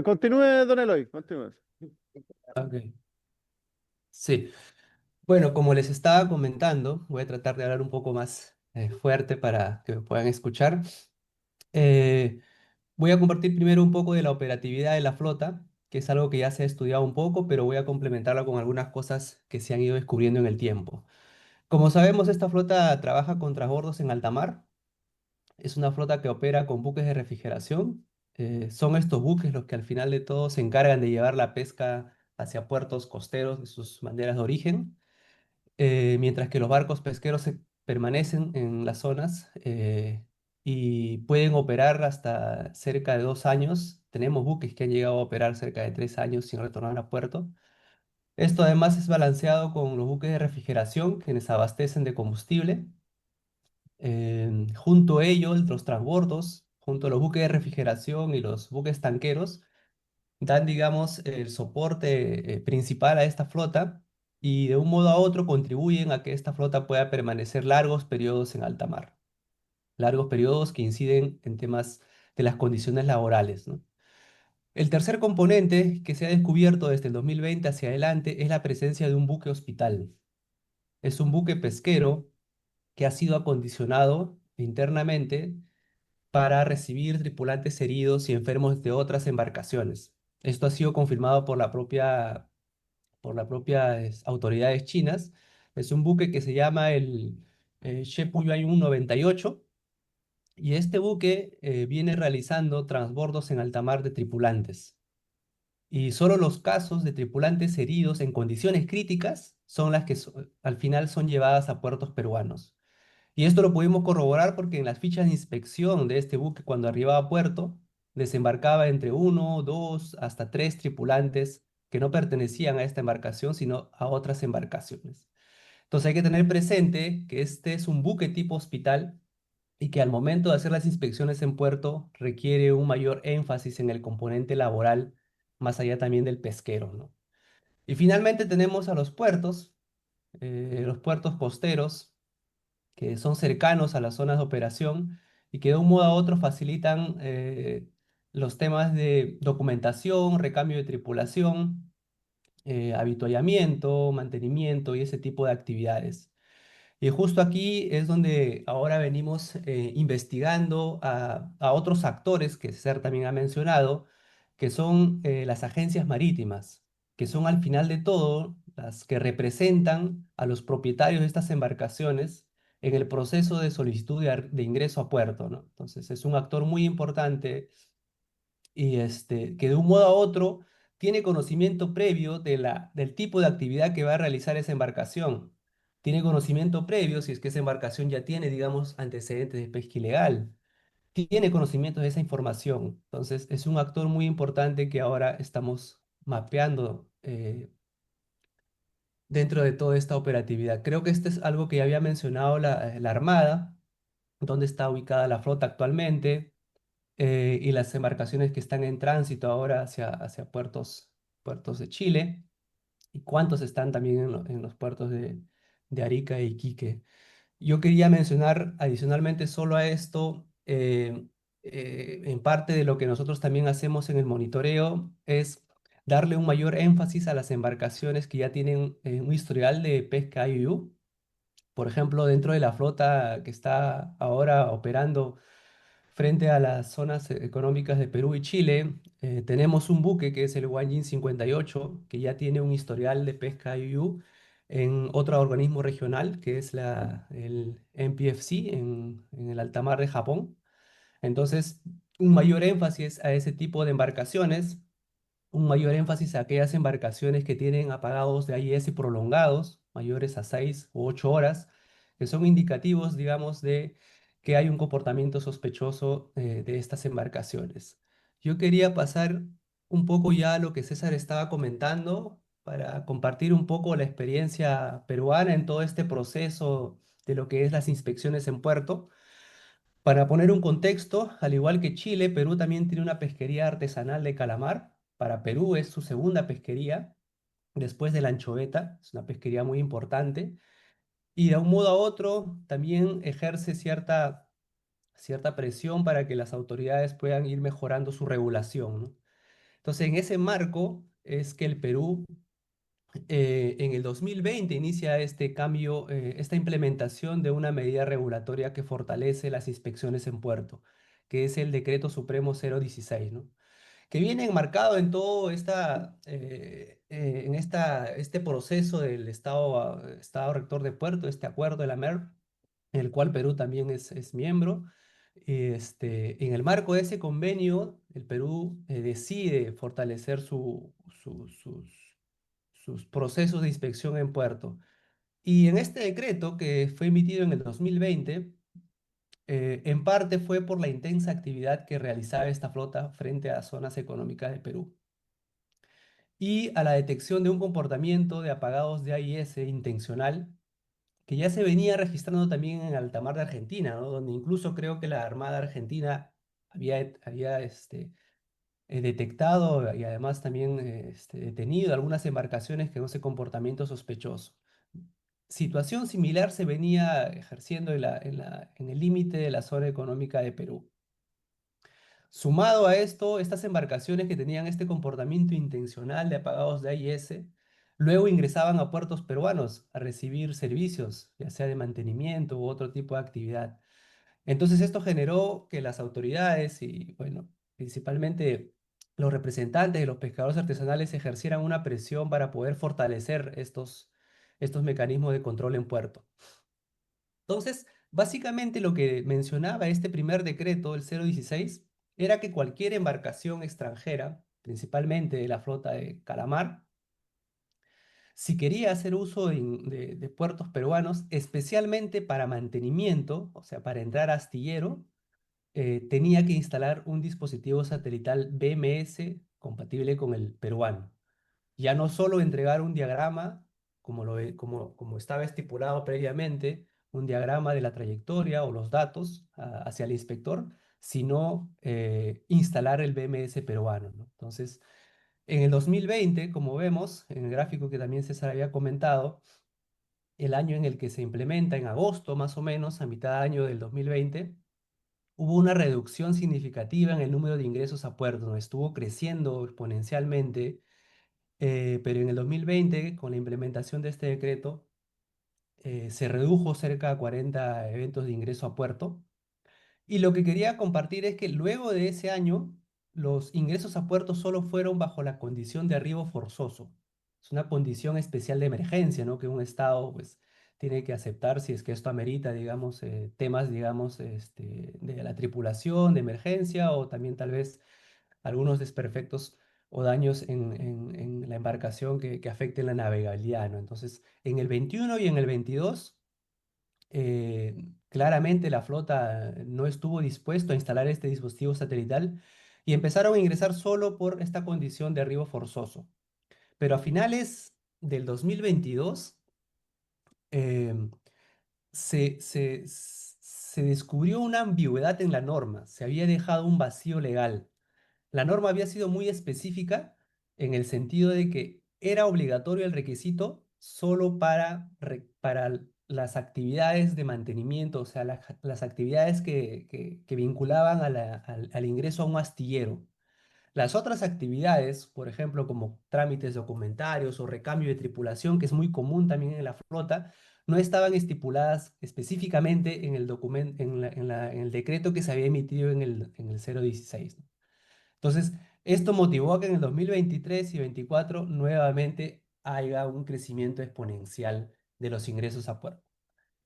Continúe, don Eloy, continúe. Ok, sí. Bueno, como les estaba comentando, voy a tratar de hablar un poco más fuerte para que me puedan escuchar. Eh, Voy a compartir primero un poco de la operatividad de la flota, que es algo que ya se ha estudiado un poco, pero voy a complementarla con algunas cosas que se han ido descubriendo en el tiempo. Como sabemos, esta flota trabaja con transbordos en alta mar. Es una flota que opera con buques de refrigeración. Son estos buques los que al final de todo se encargan de llevar la pesca hacia puertos costeros de sus banderas de origen, mientras que los barcos pesqueros permanecen en las zonas y pueden operar hasta cerca de 2 años. Tenemos buques que han llegado a operar cerca de 3 años sin retornar a puerto. Esto además es balanceado con los buques de refrigeración que les abastecen de combustible. Junto a ello, los transbordos, junto a los buques de refrigeración y los buques tanqueros, dan, digamos, el soporte principal a esta flota y de un modo a otro contribuyen a que esta flota pueda permanecer largos periodos en alta mar, largos periodos que inciden en temas de las condiciones laborales, ¿no? El tercer componente que se ha descubierto desde el 2020 hacia adelante es la presencia de un buque hospital. Es un buque pesquero que ha sido acondicionado internamente para recibir tripulantes heridos y enfermos de otras embarcaciones. Esto ha sido confirmado por las propias autoridades chinas. Es un buque que se llama el Shepuyuan 98 y este buque viene realizando transbordos en alta mar de tripulantes. Y solo los casos de tripulantes heridos en condiciones críticas son las que al final son llevadas a puertos peruanos. Y esto lo pudimos corroborar porque en las fichas de inspección de este buque cuando arribaba a puerto, desembarcaba entre uno, dos, hasta tres tripulantes que no pertenecían a esta embarcación, sino a otras embarcaciones. Entonces hay que tener presente que este es un buque tipo hospital y que al momento de hacer las inspecciones en puerto requiere un mayor énfasis en el componente laboral, más allá también del pesquero, ¿no? Y finalmente tenemos a los puertos costeros, que son cercanos a las zonas de operación y que de un modo u otro facilitan los temas de documentación, recambio de tripulación, avituallamiento, mantenimiento y ese tipo de actividades. Y justo aquí es donde ahora venimos investigando a otros actores que César también ha mencionado, que son las agencias marítimas, que son al final de todo las que representan a los propietarios de estas embarcaciones en el proceso de solicitud de ingreso a puerto, ¿no? Entonces es un actor muy importante y que de un modo a otro tiene conocimiento previo del tipo de actividad que va a realizar esa embarcación. Tiene conocimiento previo si es que esa embarcación ya tiene, digamos, antecedentes de pesca ilegal. Tiene conocimiento de esa información. Entonces, es un actor muy importante que ahora estamos mapeando dentro de toda esta operatividad. Creo que este es algo que ya había mencionado la Armada, dónde está ubicada la flota actualmente y las embarcaciones que están en tránsito ahora hacia puertos de Chile y cuántos están también en los puertos de Arica y Iquique. Yo quería mencionar adicionalmente solo a esto, en parte de lo que nosotros también hacemos en el monitoreo, es darle un mayor énfasis a las embarcaciones que ya tienen un historial de pesca IUU. Por ejemplo, dentro de la flota que está ahora operando frente a las zonas económicas de Perú y Chile, tenemos un buque que es el Wanjin 58, que ya tiene un historial de pesca IUU en otro organismo regional, que es el NPFC en el alta mar de Japón. Entonces, un mayor énfasis a ese tipo de embarcaciones, un mayor énfasis a aquellas embarcaciones que tienen apagados de AIS prolongados, mayores a 6 u 8 horas, que son indicativos, digamos, de que hay un comportamiento sospechoso de estas embarcaciones. Yo quería pasar un poco ya a lo que César estaba comentando para compartir un poco la experiencia peruana en todo este proceso de lo que es las inspecciones en puerto. Para poner un contexto, al igual que Chile, Perú también tiene una pesquería artesanal de calamar. Para Perú es su segunda pesquería, después de la anchoveta, es una pesquería muy importante. Y de un modo a otro también ejerce cierta presión para que las autoridades puedan ir mejorando su regulación, ¿no? Entonces, en ese marco es que el Perú en el 2020 inicia este cambio, esta implementación de una medida regulatoria que fortalece las inspecciones en puerto, que es el Decreto Supremo 016, ¿no? Que viene enmarcado en todo este proceso del Estado Rector de Puerto, este acuerdo de la MER, en el cual Perú también es miembro. En el marco de ese convenio, el Perú decide fortalecer sus procesos de inspección en puerto. Y en este decreto, que fue emitido en el 2020, en parte fue por la intensa actividad que realizaba esta flota frente a zonas económicas de Perú y a la detección de un comportamiento de apagados de AIS intencional que ya se venía registrando también en alta mar de Argentina, ¿no? Donde incluso creo que la Armada Argentina había detectado y además también detenido algunas embarcaciones con ese comportamiento sospechoso. Situación similar se venía ejerciendo en el límite de la zona económica de Perú. Sumado a esto, estas embarcaciones que tenían este comportamiento intencional de apagados de AIS, luego ingresaban a puertos peruanos a recibir servicios, ya sea de mantenimiento u otro tipo de actividad. Entonces esto generó que las autoridades y, bueno, principalmente los representantes de los pescadores artesanales ejercieran una presión para poder fortalecer estos mecanismos de control en puerto. Entonces, básicamente lo que mencionaba este primer decreto, el 016, era que cualquier embarcación extranjera, principalmente de la flota de calamar, si quería hacer uso de puertos peruanos, especialmente para mantenimiento, o sea, para entrar a astillero, tenía que instalar un dispositivo satelital BMS compatible con el peruano. Ya no solo entregar un diagrama, como estaba estipulado previamente, un diagrama de la trayectoria o los datos hacia el inspector, sino instalar el BMS peruano, ¿no? Entonces, en el 2020, como vemos en el gráfico que también César había comentado, el año en el que se implementa, en agosto más o menos, a mitad de año del 2020, hubo una reducción significativa en el número de ingresos a puertos, ¿no? Estuvo creciendo exponencialmente, pero en el 2020, con la implementación de este decreto, se redujo cerca de 40 eventos de ingreso a puerto. Y lo que quería compartir es que luego de ese año, los ingresos a puerto solo fueron bajo la condición de arribo forzoso. Es una condición especial de emergencia, ¿no? Que un Estado, pues, tiene que aceptar si es que esto amerita, digamos, temas, digamos, de la tripulación, de emergencia, o también tal vez algunos desperfectos o daños en la embarcación que afecten la navegabilidad, ¿no? Entonces, en el 21 y en el 22 claramente la flota no estuvo dispuesto a instalar este dispositivo satelital y empezaron a ingresar solo por esta condición de arribo forzoso. Pero a finales del 2022 em, se descubrió una ambigüedad en la norma, se había dejado un vacío legal. La norma había sido muy específica en el sentido de que era obligatorio el requisito solo para las actividades de mantenimiento, o sea, las actividades que vinculaban al ingreso a un astillero. Las otras actividades, por ejemplo, como trámites documentarios o recambio de tripulación, que es muy común también en la flota, no estaban estipuladas específicamente en el documento, en el decreto que se había emitido en el 016, ¿no? Entonces, esto motivó a que en el 2023 y 2024 nuevamente haya un crecimiento exponencial de los ingresos a puerto.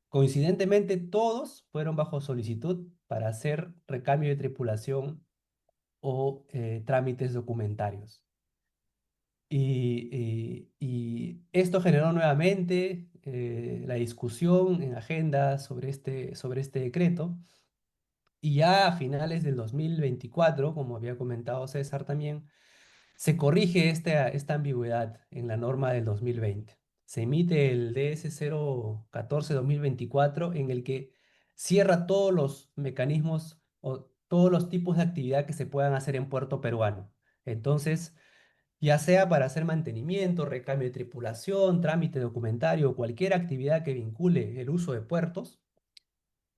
Coincidentemente, todos fueron bajo solicitud para hacer recambio de tripulación o trámites documentarios. Y esto generó nuevamente la discusión en agenda sobre este decreto. Y ya a finales del 2024, como había comentado César también, se corrige esta ambigüedad en la norma del 2020. Se emite el DS 014-2024 en el que cierra todos los mecanismos o todos los tipos de actividad que se puedan hacer en puerto peruano. Entonces, ya sea para hacer mantenimiento, recambio de tripulación, trámite documentario o cualquier actividad que vincule el uso de puertos,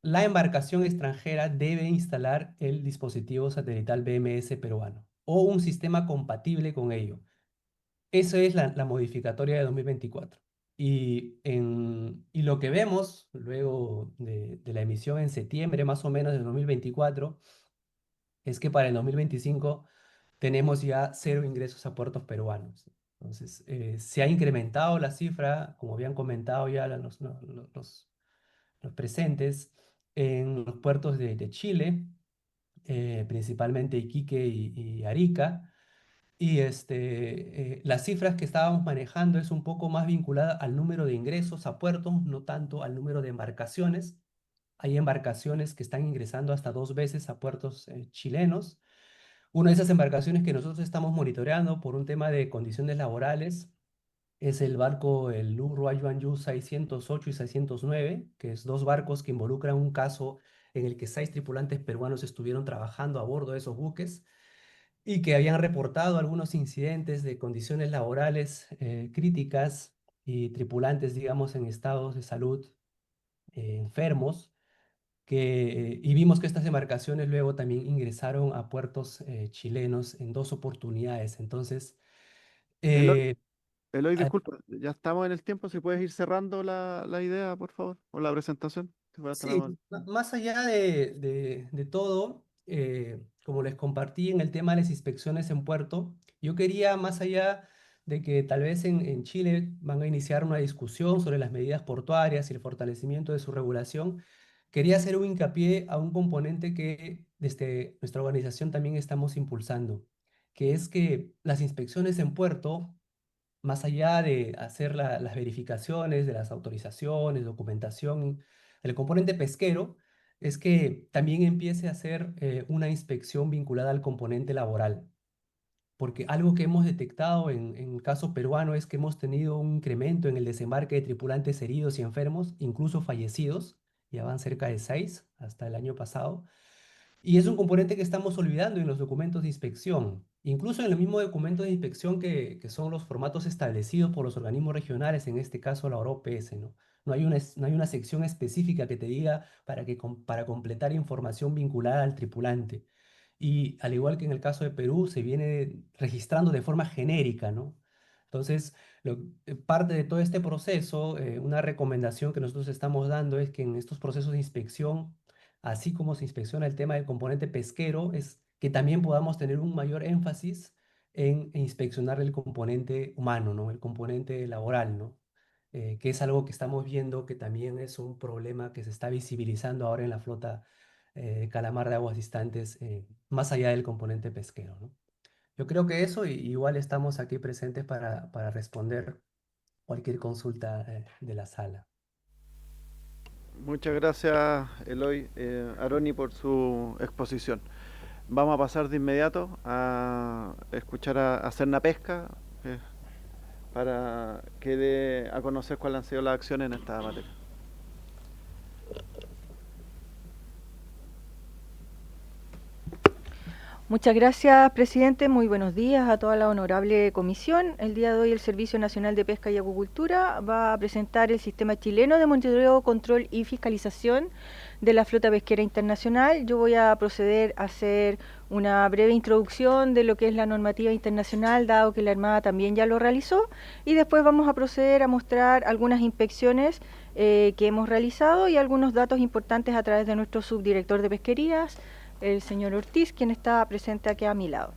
la embarcación extranjera debe instalar el dispositivo satelital BMS peruano o un sistema compatible con ello. Eso es la modificatoria de 2024. Y lo que vemos luego de la emisión en septiembre más o menos de 2024 es que para el 2025 tenemos ya cero ingresos a puertos peruanos. Entonces, se ha incrementado la cifra, como habían comentado ya los presentes, en los puertos de Chile, principalmente Iquique y Arica. Y las cifras que estábamos manejando es un poco más vinculada al número de ingresos a puertos, no tanto al número de embarcaciones. Hay embarcaciones que están ingresando hasta 2 veces a puertos chilenos. Una de esas embarcaciones que nosotros estamos monitoreando por un tema de condiciones laborales es el barco, el Lu Ruayuan 608 y 609, que es dos barcos que involucran un caso en el que 6 tripulantes peruanos estuvieron trabajando a bordo de esos buques y que habían reportado algunos incidentes de condiciones laborales críticas y tripulantes, digamos, en estados de salud enfermos, y vimos que estas embarcaciones luego también ingresaron a puertos chilenos en 2 oportunidades. Entonces, Eloy, eh, Eloy, a- disculpa, ya estamos en el tiempo, si puedes ir cerrando la idea, por favor, o la presentación, si fueras tan sí, amable. más allá de todo, como les compartí en el tema de las inspecciones en puerto, yo quería, más allá de que tal vez en Chile van a iniciar una discusión sobre las medidas portuarias y el fortalecimiento de su regulación, quería hacer un hincapié a un componente que desde nuestra organización también estamos impulsando, que es que las inspecciones en puerto, más allá de hacer las verificaciones de las autorizaciones, documentación, el componente pesquero, es que también empiece a hacer una inspección vinculada al componente laboral. Porque algo que hemos detectado en el caso peruano es que hemos tenido un incremento en el desembarque de tripulantes heridos y enfermos, incluso fallecidos, ya van cerca de 6 hasta el año pasado. Y es un componente que estamos olvidando en los documentos de inspección. Incluso en el mismo documento de inspección que son los formatos establecidos por los organismos regionales, en este caso la OPS, ¿no? No hay una sección específica que te diga para completar información vinculada al tripulante. Y al igual que en el caso de Perú, se viene registrando de forma genérica, ¿no? Entonces, parte de todo este proceso, una recomendación que nosotros estamos dando es que en estos procesos de inspección, así como se inspecciona el tema del componente pesquero, es que también podamos tener un mayor énfasis en inspeccionar el componente humano, ¿no? El componente laboral, ¿no? Que es algo que estamos viendo que también es un problema que se está visibilizando ahora en la flota calamar de aguas distantes, más allá del componente pesquero, ¿no? Yo creo que eso, y igual estamos aquí presentes para responder cualquier consulta de la sala. Muchas gracias, Eloy Aroni, por su exposición. Vamos a pasar de inmediato a escuchar a Serna Pesca para que dé a conocer cuáles han sido las acciones en esta materia. Muchas gracias, presidente. Muy buenos días a toda la honorable comisión. El día de hoy el Servicio Nacional de Pesca y Acuicultura va a presentar el Sistema Chileno de Monitoreo, Control y Fiscalización de la Flota Pesquera Internacional. Yo voy a proceder a hacer una breve introducción de lo que es la normativa internacional, dado que la Armada también ya lo realizó, y después vamos a proceder a mostrar algunas inspecciones que hemos realizado y algunos datos importantes a través de nuestro subdirector de Pesquerías, el señor Ortiz, quien está presente aquí a mi lado.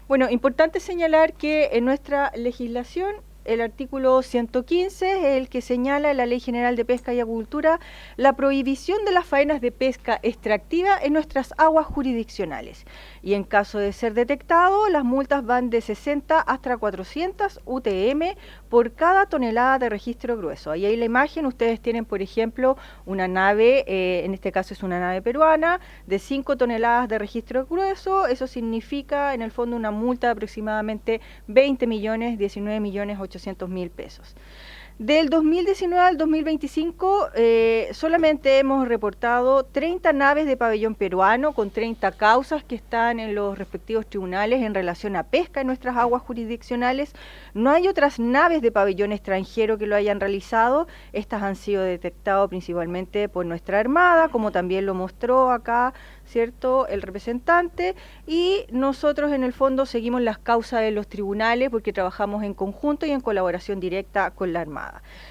Bueno, importante señalar que en nuestra legislación el artículo 115 es el que señala en la Ley General de Pesca y Acuicultura la prohibición de las faenas de pesca extractiva en nuestras aguas jurisdiccionales. Y en caso de ser detectado, las multas van de 60 hasta 400 UTM por cada tonelada de registro grueso. Ahí hay la imagen, ustedes tienen, por ejemplo, una nave, en este caso es una nave peruana, de 5 toneladas de registro grueso. Eso significa, en el fondo, una multa de aproximadamente 20 millones, 19 millones 800 mil pesos. Del 2019 al 2025 solamente hemos reportado 30 naves de pabellón peruano con 30 causas que están en los respectivos tribunales en relación a pesca en nuestras aguas jurisdiccionales. No hay otras naves de pabellón extranjero que lo hayan realizado. Estas han sido detectadas principalmente por nuestra Armada, como también lo mostró acá, ¿cierto?, el representante, y nosotros en el fondo seguimos las causas de los tribunales porque trabajamos en conjunto y en colaboración directa con la Armada.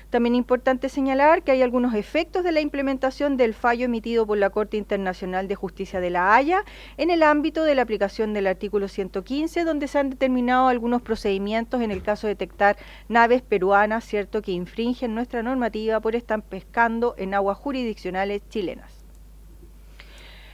También es importante señalar que hay algunos efectos de la implementación del fallo emitido por la Corte Internacional de Justicia de La Haya en el ámbito de la aplicación del artículo 115, donde se han determinado algunos procedimientos en el caso de detectar naves peruanas, ¿cierto?, que infringen nuestra normativa por estar pescando en aguas jurisdiccionales chilenas.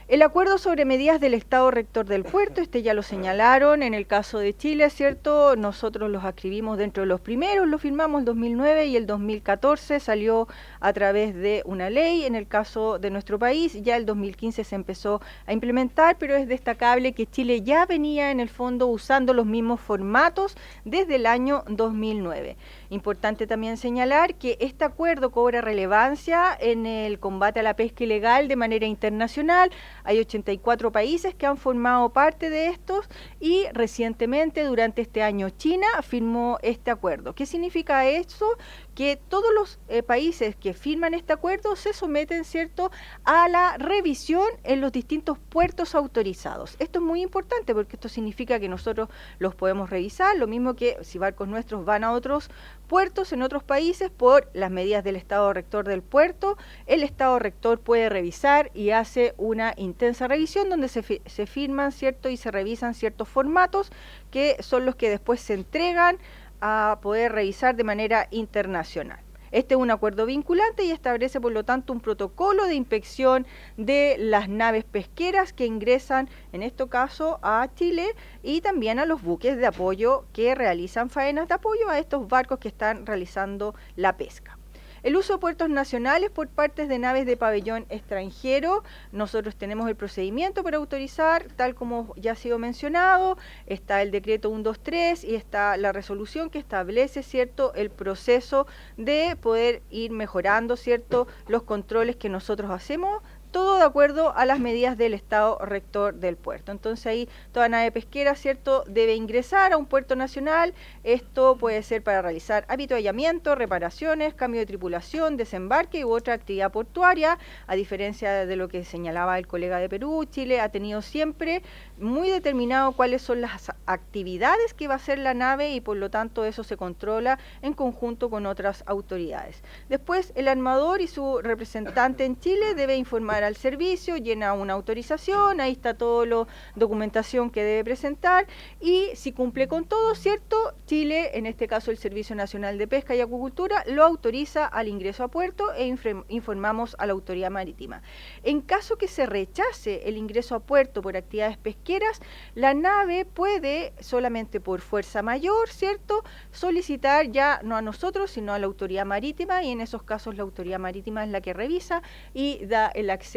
El acuerdo sobre medidas del Estado Rector del Puerto, ya lo señalaron, en el caso de Chile, ¿cierto? Nosotros los escribimos dentro de los primeros, lo firmamos el 2009 y el 2014 salió a través de una ley. En el caso de nuestro país, ya el 2015 se empezó a implementar, pero es destacable que Chile ya venía en el fondo usando los mismos formatos desde el año 2009. Importante también señalar que este acuerdo cobra relevancia en el combate a la pesca ilegal de manera internacional. Hay 84 países que han formado parte de estos y recientemente, durante este año, China firmó este acuerdo. ¿Qué significa eso? Que todos los países que firman este acuerdo se someten, ¿cierto?, a la revisión en los distintos puertos autorizados. Esto es muy importante porque esto significa que nosotros los podemos revisar, lo mismo que si barcos nuestros van a otros puertos en otros países por las medidas del Estado Rector del puerto, el Estado Rector puede revisar y hace una intensa revisión donde se firman, ¿cierto?, y se revisan ciertos formatos que son los que después se entregan a poder revisar de manera internacional. Este es un acuerdo vinculante y establece, por lo tanto, un protocolo de inspección de las naves pesqueras que ingresan, en este caso, a Chile y también a los buques de apoyo que realizan faenas de apoyo a estos barcos que están realizando la pesca. El uso de puertos nacionales por partes de naves de pabellón extranjero. Nosotros tenemos el procedimiento para autorizar, tal como ya ha sido mencionado, está el decreto 123 y está la resolución que establece, ¿cierto?, el proceso de poder ir mejorando, ¿cierto?, los controles que nosotros hacemos, todo de acuerdo a las medidas del Estado rector del puerto. Entonces ahí toda nave pesquera, ¿cierto?, debe ingresar a un puerto nacional. Esto puede ser para realizar avituallamiento, reparaciones, cambio de tripulación, desembarque u otra actividad portuaria. A diferencia de lo que señalaba el colega de Perú, Chile ha tenido siempre muy determinado cuáles son las actividades que va a hacer la nave y por lo tanto eso se controla en conjunto con otras autoridades. Después el armador y su representante en Chile debe informar al servicio, llena una autorización, ahí está toda la documentación que debe presentar y si cumple con todo, ¿cierto?, Chile, en este caso el Servicio Nacional de Pesca y Acuicultura, lo autoriza al ingreso a puerto e informamos a la autoridad marítima. En caso que se rechace el ingreso a puerto por actividades pesqueras, la nave puede, solamente por fuerza mayor, ¿cierto?, solicitar ya no a nosotros, sino a la autoridad marítima y en esos casos la autoridad marítima es la que revisa y da el acceso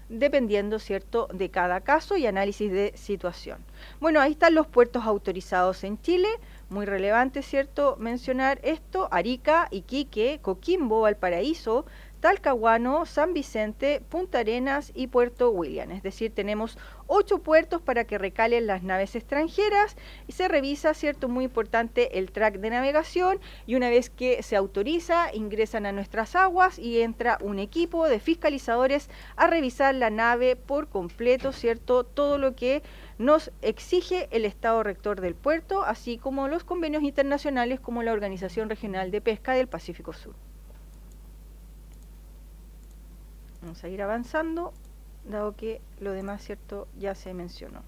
dependiendo, ¿cierto?, de cada caso y análisis de situación. Bueno, ahí están los puertos autorizados en Chile, muy relevante, ¿cierto?, mencionar esto: Arica, Iquique, Coquimbo, Valparaíso, Talcahuano, San Vicente, Punta Arenas y Puerto William. Es decir, tenemos 8 puertos para que recalen las naves extranjeras y se revisa, ¿cierto?, muy importante, el track de navegación y una vez que se autoriza, ingresan a nuestras aguas y entra un equipo de fiscalizadores a revisar la nave por completo, ¿cierto?, todo lo que nos exige el Estado rector del puerto, así como los convenios internacionales como la Organización Regional de Pesca del Pacífico Sur. Vamos a ir avanzando, dado que lo demás, ¿cierto?, ya se mencionó.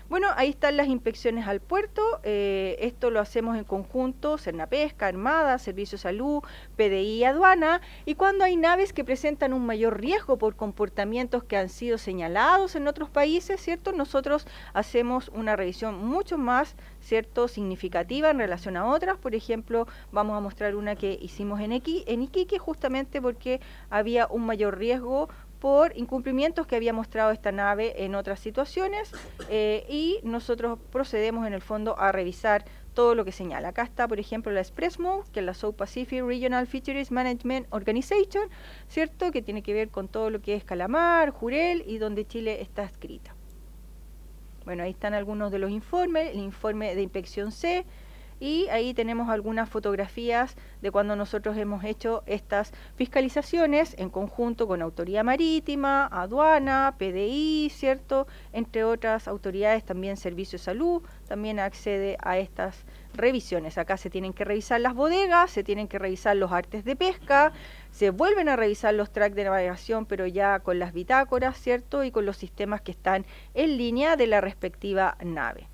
Bueno, ahí están las inspecciones al puerto, esto lo hacemos en conjunto, Cernapesca, Armada, Servicio de Salud, PDI y Aduana, y cuando hay naves que presentan un mayor riesgo por comportamientos que han sido señalados en otros países, ¿cierto?, nosotros hacemos una revisión mucho más, ¿cierto?, significativa en relación a otras. Por ejemplo, vamos a mostrar una que hicimos en Iquique, justamente porque había un mayor riesgo por incumplimientos que había mostrado esta nave en otras situaciones y nosotros procedemos en el fondo a revisar todo lo que señala. Acá está, por ejemplo, la Expressmo, que es la South Pacific Regional Fisheries Management Organization, ¿cierto?, que tiene que ver con todo lo que es calamar, jurel y donde Chile está adscrita. Bueno, ahí están algunos de los informes, el informe de inspección C, y ahí tenemos algunas fotografías de cuando nosotros hemos hecho estas fiscalizaciones en conjunto con Autoridad Marítima, Aduana, PDI, ¿cierto?, entre otras autoridades, también Servicio de Salud, también accede a estas revisiones. Acá se tienen que revisar las bodegas, se tienen que revisar los artes de pesca, se vuelven a revisar los tracks de navegación, pero ya con las bitácoras, ¿cierto?, y con los sistemas que están en línea de la respectiva nave.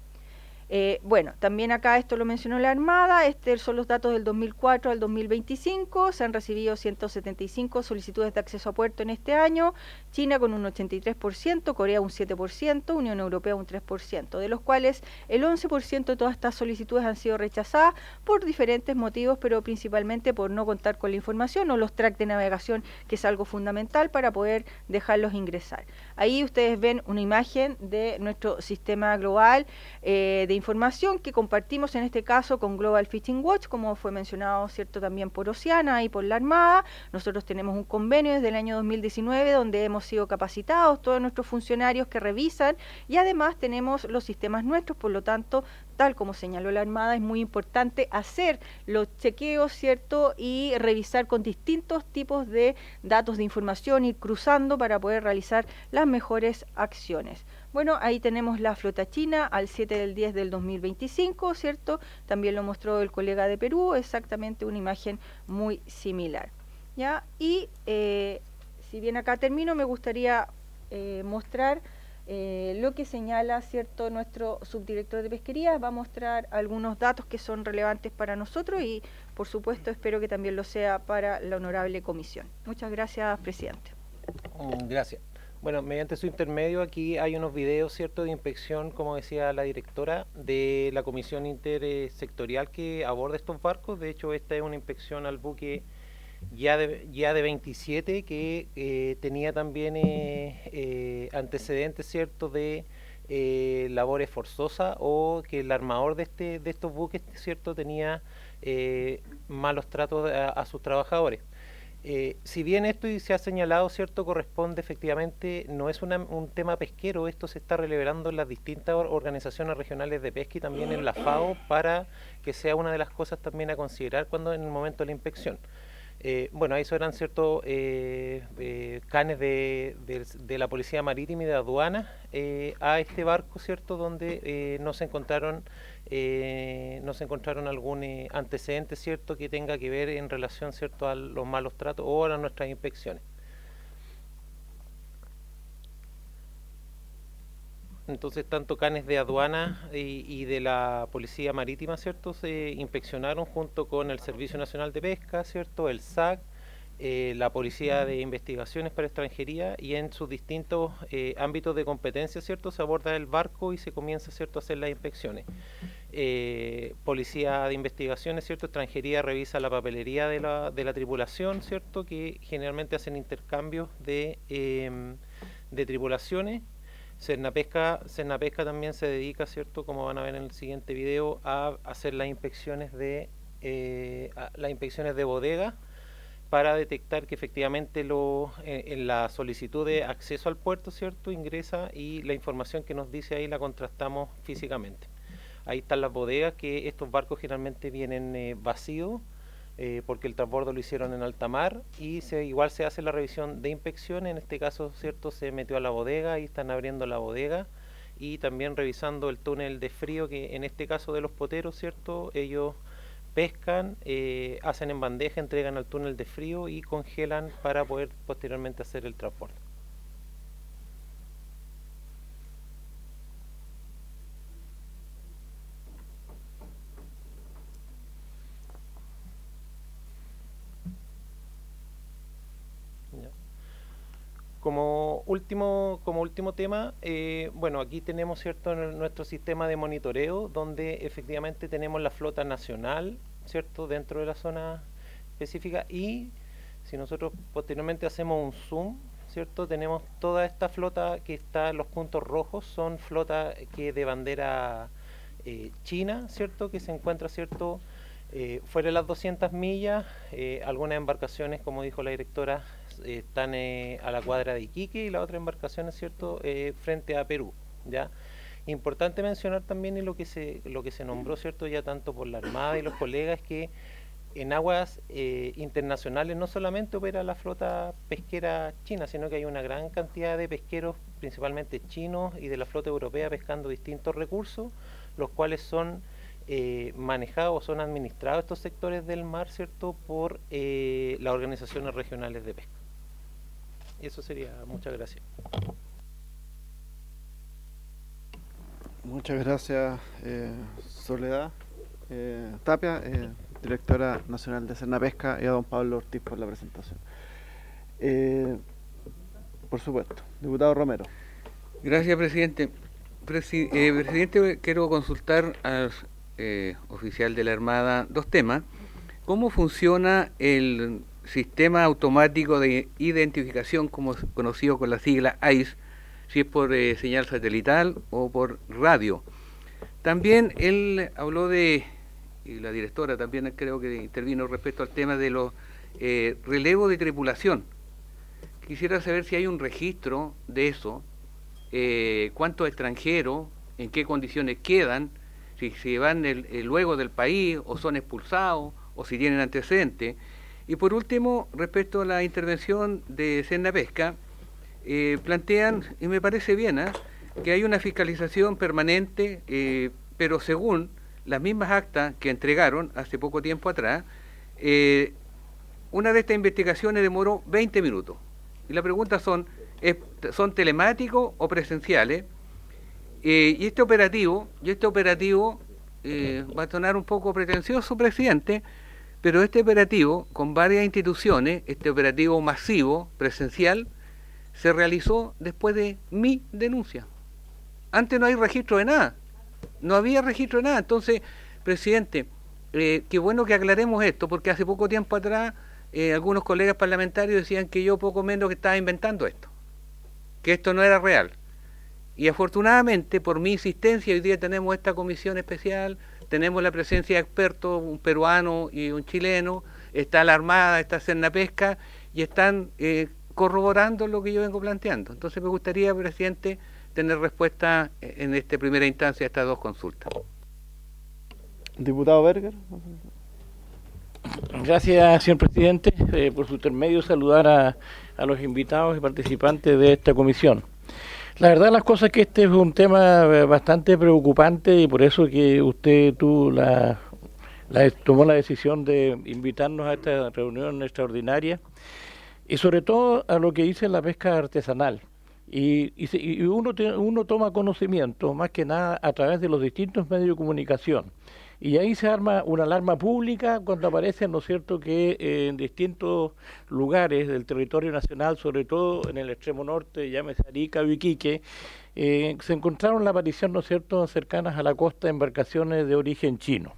Bueno, también acá esto lo mencionó la Armada, estos son los datos del 2004 al 2025, se han recibido 175 solicitudes de acceso a puerto en este año, China con un 83%, Corea un 7%, Unión Europea un 3%, de los cuales el 11% de todas estas solicitudes han sido rechazadas por diferentes motivos, pero principalmente por no contar con la información o los tracks de navegación, que es algo fundamental para poder dejarlos ingresar. Ahí ustedes ven una imagen de nuestro sistema global de información que compartimos en este caso con Global Fishing Watch, como fue mencionado, ¿cierto?, también por Oceana y por la Armada. Nosotros tenemos un convenio desde el año 2019 donde hemos sido capacitados todos nuestros funcionarios que revisan y además tenemos los sistemas nuestros, por lo tanto, tal como señaló la Armada, es muy importante hacer los chequeos, ¿cierto?, y revisar con distintos tipos de datos de información, ir cruzando para poder realizar las mejores acciones. Bueno, ahí tenemos la flota china al 7/10 del 2025, ¿cierto? También lo mostró el colega de Perú, exactamente una imagen muy similar, ¿ya? Y si bien acá termino, me gustaría mostrar lo que señala, ¿cierto?, nuestro subdirector de pesquería. Va a mostrar algunos datos que son relevantes para nosotros y, por supuesto, espero que también lo sea para la honorable comisión. Muchas gracias, presidente. Gracias. Bueno, mediante su intermedio aquí hay unos videos, ¿cierto?, de inspección, como decía la directora, de la comisión intersectorial que aborda estos barcos. De hecho, esta es una inspección al buque ya de 27 que tenía también antecedentes, ¿cierto?, de labores forzosas, o que el armador de estos buques, ¿cierto?, tenía malos tratos a sus trabajadores. Si bien esto se ha señalado, ¿cierto?, corresponde efectivamente, no es un tema pesquero, esto se está relevando en las distintas organizaciones regionales de pesca y también en la FAO, para que sea una de las cosas también a considerar cuando en el momento de la inspección. Bueno, eso eran ciertos canes de la Policía Marítima y de Aduana a este barco, ¿cierto?, donde no se encontraron algún antecedente, ¿cierto?, que tenga que ver en relación, ¿cierto?, a los malos tratos o a nuestras inspecciones. Entonces, tanto canes de aduana y de la Policía Marítima, ¿cierto?, se inspeccionaron junto con el Servicio Nacional de Pesca, ¿cierto?, el SAC, la Policía de Investigaciones para Extranjería, y en sus distintos ámbitos de competencia, ¿cierto?, se aborda el barco y se comienza, ¿cierto?, a hacer las inspecciones. Policía de Investigaciones, ¿cierto?, Extranjería revisa la papelería de la tripulación, ¿cierto?, que generalmente hacen intercambios de tripulaciones. Sernapesca también se dedica, ¿cierto?, como van a ver en el siguiente video, a hacer las inspecciones de bodega, para detectar que efectivamente en la solicitud de acceso al puerto, ¿cierto?, ingresa, y la información que nos dice ahí la contrastamos físicamente. Ahí están las bodegas, que estos barcos generalmente vienen vacíos, porque el transbordo lo hicieron en alta mar, y igual se hace la revisión de inspección. En este caso, ¿cierto?, se metió a la bodega y están abriendo la bodega, y también revisando el túnel de frío, que en este caso de los poteros, ¿cierto?, ellos pescan, hacen en bandeja, entregan al túnel de frío y congelan para poder posteriormente hacer el transporte. Como último tema, bueno, aquí tenemos, ¿cierto?, nuestro sistema de monitoreo, donde efectivamente tenemos la flota nacional, ¿cierto?, dentro de la zona específica, y si nosotros posteriormente hacemos un zoom, ¿cierto?, tenemos toda esta flota que está en los puntos rojos, son flota que de bandera china, ¿cierto?, que se encuentra, ¿cierto?, fuera de las 200 millas, algunas embarcaciones, como dijo la directora, están a la cuadra de Iquique, y la otra embarcación, es cierto, frente a Perú, ¿ya? Importante mencionar también, y lo que se nombró, ¿cierto?, ya tanto por la Armada y los colegas, es que en aguas internacionales no solamente opera la flota pesquera china, sino que hay una gran cantidad de pesqueros, principalmente chinos, y de la flota europea, pescando distintos recursos, los cuales son manejados, son administrados, estos sectores del mar, ¿cierto?, por las organizaciones regionales de pesca. Y eso sería. Muchas gracias. Muchas gracias, Soledad Tapia, directora nacional de Sernapesca, y a don Pablo Ortiz por la presentación. Por supuesto, diputado Romero. Gracias, presidente. Presidente, quiero consultar al oficial de la Armada dos temas. ¿Cómo funciona el sistema automático de identificación, como conocido con la sigla AIS, si es por señal satelital o por radio? También él habló y la directora también creo que intervino respecto al tema de los relevos de tripulación. Quisiera saber si hay un registro de eso, cuántos extranjeros, en qué condiciones quedan, si se van luego del país o son expulsados, o si tienen antecedentes. Y por último, respecto a la intervención de Sernapesca, plantean, y me parece bien, que hay una fiscalización permanente, pero según las mismas actas que entregaron hace poco tiempo atrás, una de estas investigaciones demoró 20 minutos. Y la pregunta ¿son telemáticos o presenciales? Y este operativo va a sonar un poco pretencioso, presidente, pero este operativo con varias instituciones, este operativo masivo, presencial, se realizó después de mi denuncia. Antes no hay registro de nada, no había registro de nada. Entonces, presidente, qué bueno que aclaremos esto, porque hace poco tiempo atrás algunos colegas parlamentarios decían que yo poco menos que estaba inventando esto, que esto no era real. Y afortunadamente, por mi insistencia, hoy día tenemos esta comisión especial, tenemos la presencia de expertos, un peruano y un chileno, está la Armada, está Cernapesca, y están corroborando lo que yo vengo planteando. Entonces me gustaría, presidente, tener respuesta en esta primera instancia a estas dos consultas. Diputado Berger. Gracias, señor presidente. Por su intermedio, saludar a los invitados y participantes de esta comisión. La verdad, las cosas es que este es un tema bastante preocupante y por eso que usted tomó la decisión de invitarnos a esta reunión extraordinaria y sobre todo a lo que dice la pesca artesanal. Y uno toma conocimiento, más que nada, a través de los distintos medios de comunicación. Y ahí se arma una alarma pública cuando aparecen, ¿no es cierto?, que en distintos lugares del territorio nacional, sobre todo en el extremo norte, llámese Arica o Iquique, se encontraron la aparición, ¿no es cierto?, cercanas a la costa de embarcaciones de origen chino.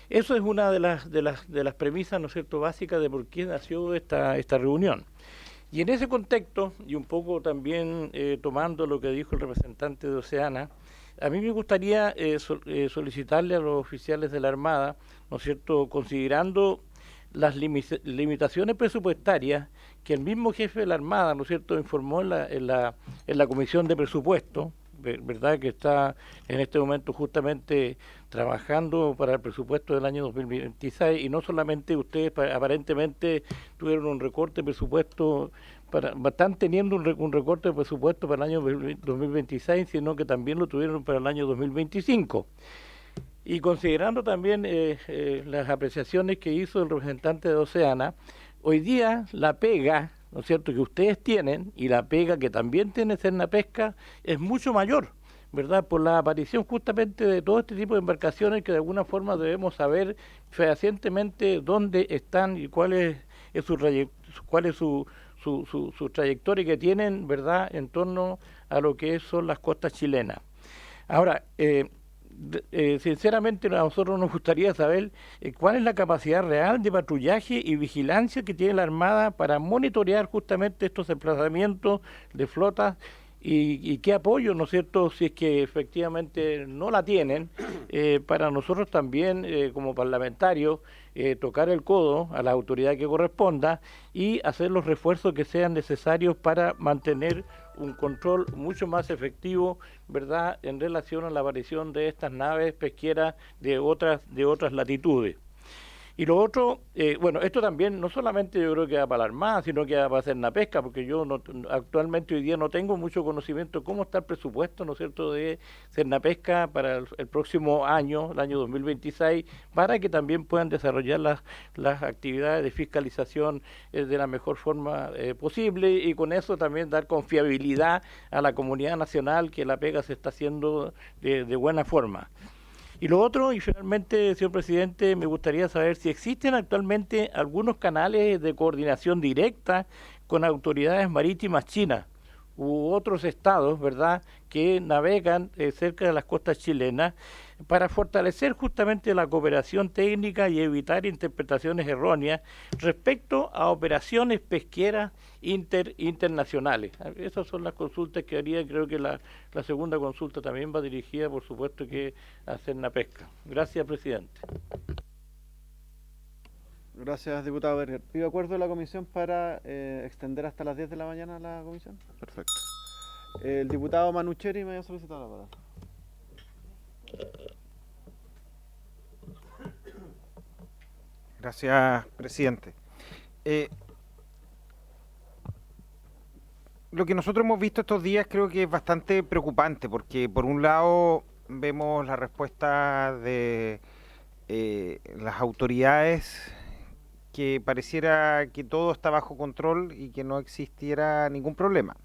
Eso es una de las premisas, ¿no es cierto?, básicas de por qué nació esta reunión. Y en ese contexto, y un poco también tomando lo que dijo el representante de Oceana, a mí me gustaría solicitarle a los oficiales de la Armada, ¿no es cierto?, considerando las limitaciones presupuestarias que el mismo jefe de la Armada, ¿no es cierto?, informó en la Comisión de Presupuesto, ¿verdad?, que está en este momento justamente trabajando para el presupuesto del año 2026, y no solamente ustedes aparentemente tuvieron un recorte de presupuesto, están teniendo un recorte de presupuesto para el año 2026, sino que también lo tuvieron para el año 2025. Y considerando también las apreciaciones que hizo el representante de Oceana, hoy día la pega, ¿no es cierto?, que ustedes tienen y la pega que también tiene Cernapesca es mucho mayor, ¿verdad?, por la aparición justamente de todo este tipo de embarcaciones que de alguna forma debemos saber fehacientemente dónde están y cuál es su trayectoria que tienen, ¿verdad?, en torno a lo que son las costas chilenas. Ahora, sinceramente a nosotros nos gustaría saber cuál es la capacidad real de patrullaje y vigilancia que tiene la Armada para monitorear justamente estos desplazamientos de flotas y qué apoyo, ¿no es cierto?, si es que efectivamente no la tienen, para nosotros también como parlamentarios tocar el codo a la autoridad que corresponda y hacer los refuerzos que sean necesarios para mantener un control mucho más efectivo, ¿verdad?, en relación a la aparición de estas naves pesqueras de otras latitudes. Y lo otro, bueno, esto también no solamente yo creo que va para la Armada, sino que va para Cernapesca, porque yo actualmente hoy día no tengo mucho conocimiento de cómo está el presupuesto, ¿no es cierto?, de Cernapesca para el próximo año, el año 2026, para que también puedan desarrollar las actividades de fiscalización de la mejor forma posible y con eso también dar confiabilidad a la comunidad nacional que la pega se está haciendo de buena forma. Y lo otro, y finalmente, señor presidente, me gustaría saber si existen actualmente algunos canales de coordinación directa con autoridades marítimas chinas u otros estados, ¿verdad?, que navegan cerca de las costas chilenas para fortalecer justamente la cooperación técnica y evitar interpretaciones erróneas respecto a operaciones pesqueras internacionales. Esas son las consultas que haría. Creo que la segunda consulta también va dirigida, por supuesto, que a Cernapesca. Gracias, presidente. Gracias, diputado Berger. ¿Pido acuerdo de la comisión para extender hasta las 10 de la mañana la comisión? Perfecto. El diputado Manucheri me había solicitado la palabra. Gracias, presidente. Lo que nosotros hemos visto estos días creo que es bastante preocupante, porque por un lado vemos la respuesta de las autoridades, que pareciera que todo está bajo control y que no existiera ningún problema.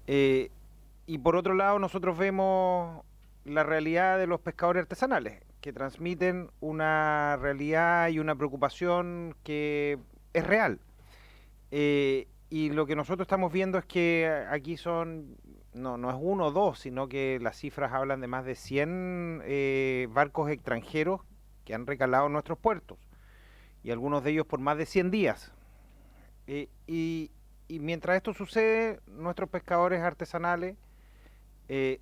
Y por otro lado nosotros vemos la realidad de los pescadores artesanales, que transmiten una realidad y una preocupación que es real. Y y lo que nosotros estamos viendo es que aquí no es uno o dos, sino que las cifras hablan de más de 100 barcos extranjeros que han recalado en nuestros puertos, y algunos de ellos por más de 100 días. Y mientras esto sucede, nuestros pescadores artesanales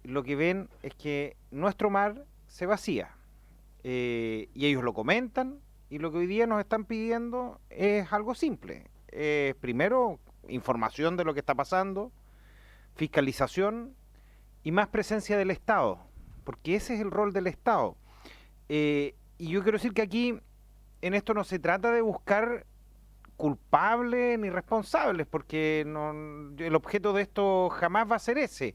lo que ven es que nuestro mar se vacía, y ellos lo comentan, y lo que hoy día nos están pidiendo es algo simple. Primero, información de lo que está pasando, fiscalización y más presencia del Estado, porque ese es el rol del Estado. Y yo quiero decir que aquí, en esto no se trata de buscar culpables ni responsables, porque el objeto de esto jamás va a ser ese,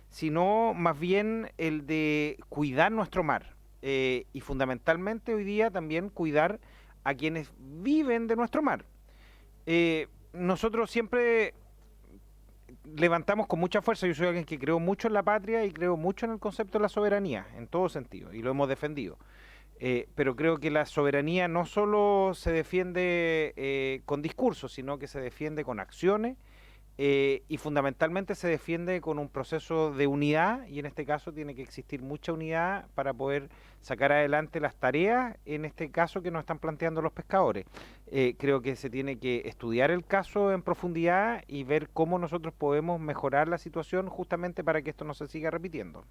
sino más bien el de cuidar nuestro mar, y fundamentalmente hoy día también cuidar a quienes viven de nuestro mar. Nosotros siempre levantamos con mucha fuerza, yo soy alguien que creo mucho en la patria y creo mucho en el concepto de la soberanía, en todo sentido, y lo hemos defendido. Pero creo que la soberanía no solo se defiende con discursos, sino que se defiende con acciones, y fundamentalmente se defiende con un proceso de unidad, y en este caso tiene que existir mucha unidad para poder sacar adelante las tareas, en este caso que nos están planteando los pescadores. Creo que se tiene que estudiar el caso en profundidad y ver cómo nosotros podemos mejorar la situación justamente para que esto no se siga repitiendo.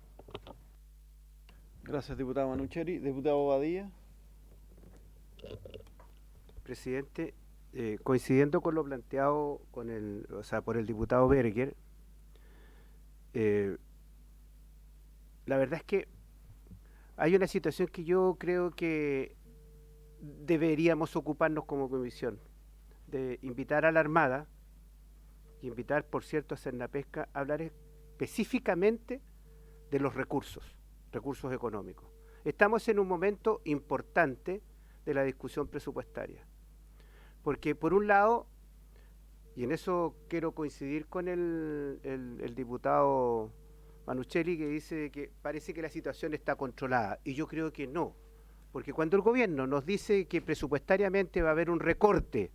Gracias, diputado Manucheri. Diputado Bobadilla. Presidente, coincidiendo con lo planteado por el diputado Berger, la verdad es que hay una situación que yo creo que deberíamos ocuparnos como comisión, de invitar a la Armada, y invitar, por cierto, a Cernapesca a hablar específicamente de los recursos económicos. Estamos en un momento importante de la discusión presupuestaria, porque por un lado, y en eso quiero coincidir con el diputado Manucheri, que dice que parece que la situación está controlada, y yo creo que no, porque cuando el gobierno nos dice que presupuestariamente va a haber un recorte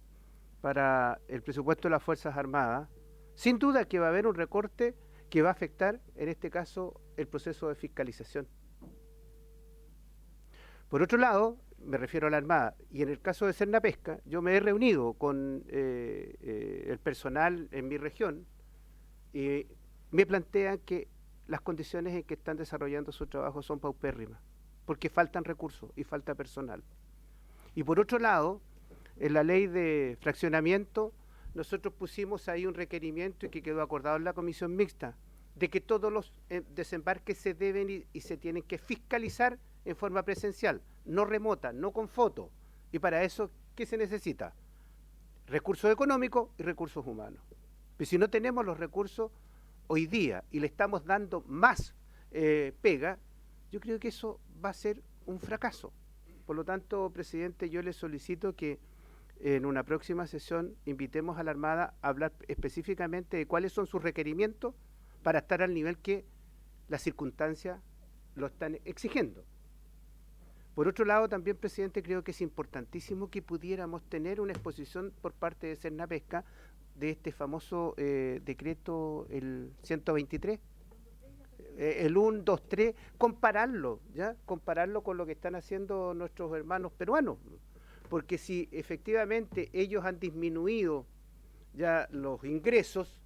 para el presupuesto de las Fuerzas Armadas, sin duda que va a haber un recorte que va a afectar, en este caso, el proceso de fiscalización. Por otro lado, me refiero a la Armada, y en el caso de Cernapesca, yo me he reunido con el personal en mi región, y me plantean que las condiciones en que están desarrollando su trabajo son paupérrimas, porque faltan recursos y falta personal. Y por otro lado, en la ley de fraccionamiento, nosotros pusimos ahí un requerimiento y que quedó acordado en la comisión mixta, de que todos los desembarques se deben y se tienen que fiscalizar en forma presencial, no remota, no con foto. Y para eso, ¿qué se necesita? Recursos económicos y recursos humanos. Pero si no tenemos los recursos hoy día y le estamos dando más pega, yo creo que eso va a ser un fracaso. Por lo tanto, presidente, yo le solicito que en una próxima sesión invitemos a la Armada a hablar específicamente de cuáles son sus requerimientos para estar al nivel que las circunstancias lo están exigiendo. Por otro lado, también, presidente, creo que es importantísimo que pudiéramos tener una exposición por parte de Cernapesca de este famoso decreto, el 123, el 1, 2, 3, compararlo con lo que están haciendo nuestros hermanos peruanos, porque si efectivamente ellos han disminuido ya los ingresos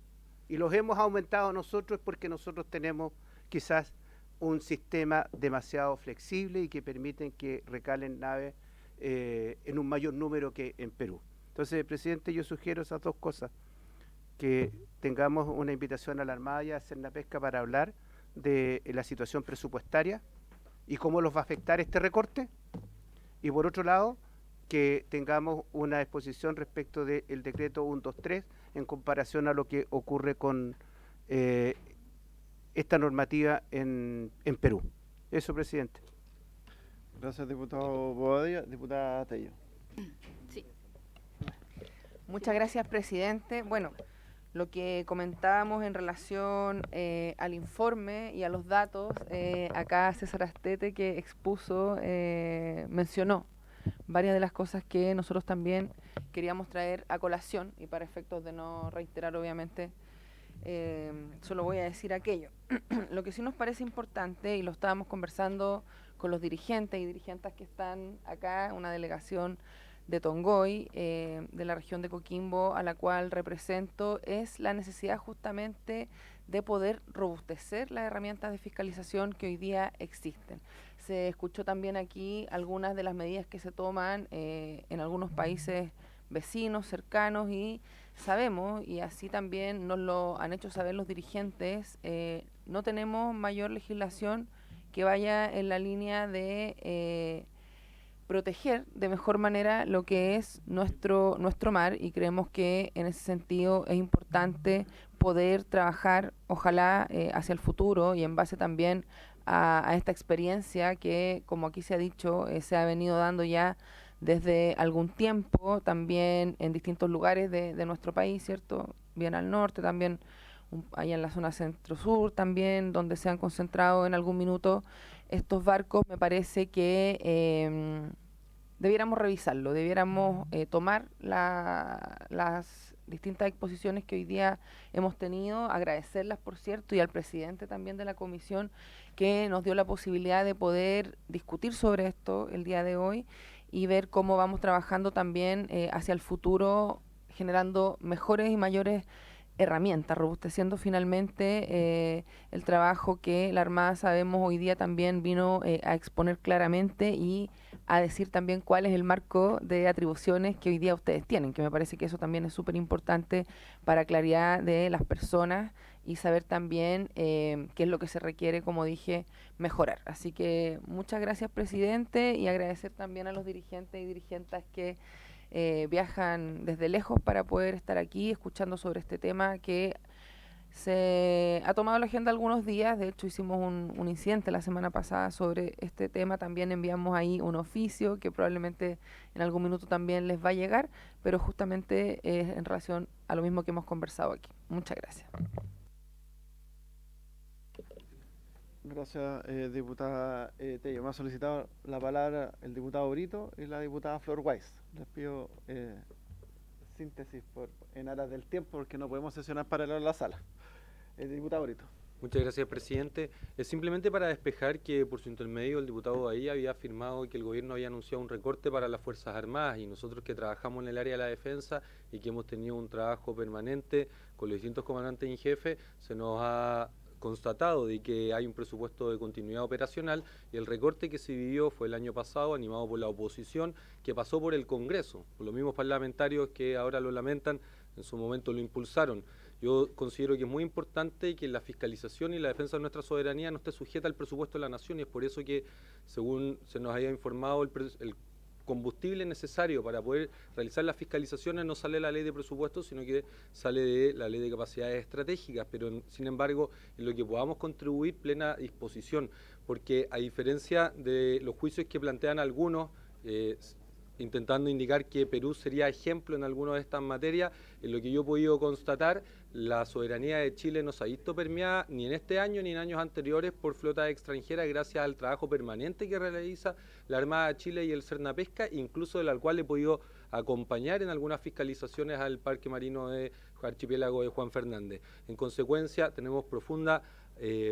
y los hemos aumentado nosotros, es porque nosotros tenemos quizás un sistema demasiado flexible y que permiten que recalen naves en un mayor número que en Perú. Entonces, presidente, yo sugiero esas dos cosas, que tengamos una invitación a la Armada y a Cernapesca para hablar de la situación presupuestaria y cómo los va a afectar este recorte, y por otro lado, que tengamos una exposición respecto del decreto 123 en comparación a lo que ocurre con esta normativa en Perú. Eso, presidente. Gracias, diputado Bobadilla. Diputada Tello. Sí. Muchas gracias, presidente. Bueno, lo que comentábamos en relación al informe y a los datos, acá César Astete, que expuso, mencionó. varias de las cosas que nosotros también queríamos traer a colación, y para efectos de no reiterar obviamente, solo voy a decir aquello. Lo que sí nos parece importante, y lo estábamos conversando con los dirigentes y dirigentes que están acá, una delegación de Tongoy, de la región de Coquimbo, a la cual represento, es la necesidad justamente de poder robustecer las herramientas de fiscalización que hoy día existen. Se escuchó también aquí algunas de las medidas que se toman en algunos países vecinos, cercanos, y sabemos, y así también nos lo han hecho saber los dirigentes, no tenemos mayor legislación que vaya en la línea de proteger de mejor manera lo que es nuestro mar, y creemos que en ese sentido es importante poder trabajar, ojalá hacia el futuro, y en base también a esta experiencia que, como aquí se ha dicho, se ha venido dando ya desde algún tiempo, también en distintos lugares de nuestro país, ¿cierto? Bien al norte, también allá en la zona centro-sur también, donde se han concentrado en algún minuto estos barcos. Me parece que debiéramos revisarlo, debiéramos tomar las distintas exposiciones que hoy día hemos tenido, agradecerlas, por cierto, y al presidente también de la comisión, que nos dio la posibilidad de poder discutir sobre esto el día de hoy y ver cómo vamos trabajando también hacia el futuro, generando mejores y mayores herramientas, robusteciendo finalmente el trabajo que la Armada, sabemos, hoy día también vino a exponer claramente y a decir también cuál es el marco de atribuciones que hoy día ustedes tienen, que me parece que eso también es súper importante para claridad de las personas y saber también qué es lo que se requiere, como dije, mejorar. Así que muchas gracias, presidente, y agradecer también a los dirigentes y dirigentas que viajan desde lejos para poder estar aquí escuchando sobre este tema que se ha tomado la agenda algunos días. De hecho, hicimos un incidente la semana pasada sobre este tema. También enviamos ahí un oficio que probablemente en algún minuto también les va a llegar, pero justamente es en relación a lo mismo que hemos conversado aquí. Muchas gracias. Gracias, diputada Tello. Me ha solicitado la palabra el diputado Brito y la diputada Flor Weiss. Les pido síntesis en aras del tiempo, porque no podemos sesionar paralelo en la sala. El diputado Brito. Muchas gracias, presidente. Es simplemente para despejar que por su intermedio el diputado ahí había afirmado que el gobierno había anunciado un recorte para las Fuerzas Armadas, y nosotros que trabajamos en el área de la defensa y que hemos tenido un trabajo permanente con los distintos comandantes en jefe, se nos ha constatado de que hay un presupuesto de continuidad operacional, y el recorte que se vivió fue el año pasado, animado por la oposición, que pasó por el Congreso, por los mismos parlamentarios que ahora lo lamentan, en su momento lo impulsaron. Yo considero que es muy importante que la fiscalización y la defensa de nuestra soberanía no esté sujeta al presupuesto de la nación, y es por eso que, según se nos haya informado, el combustible necesario para poder realizar las fiscalizaciones no sale de la ley de presupuestos, sino que sale de la ley de capacidades estratégicas, pero sin embargo en lo que podamos contribuir, plena disposición, porque a diferencia de los juicios que plantean algunos, intentando indicar que Perú sería ejemplo en alguna de estas materias, en lo que yo he podido constatar, la soberanía de Chile no se ha visto permeada ni en este año ni en años anteriores por flotas extranjeras, gracias al trabajo permanente que realiza la Armada de Chile y el Cernapesca, incluso de la cual he podido acompañar en algunas fiscalizaciones al Parque Marino de Archipiélago de Juan Fernández. En consecuencia, tenemos profunda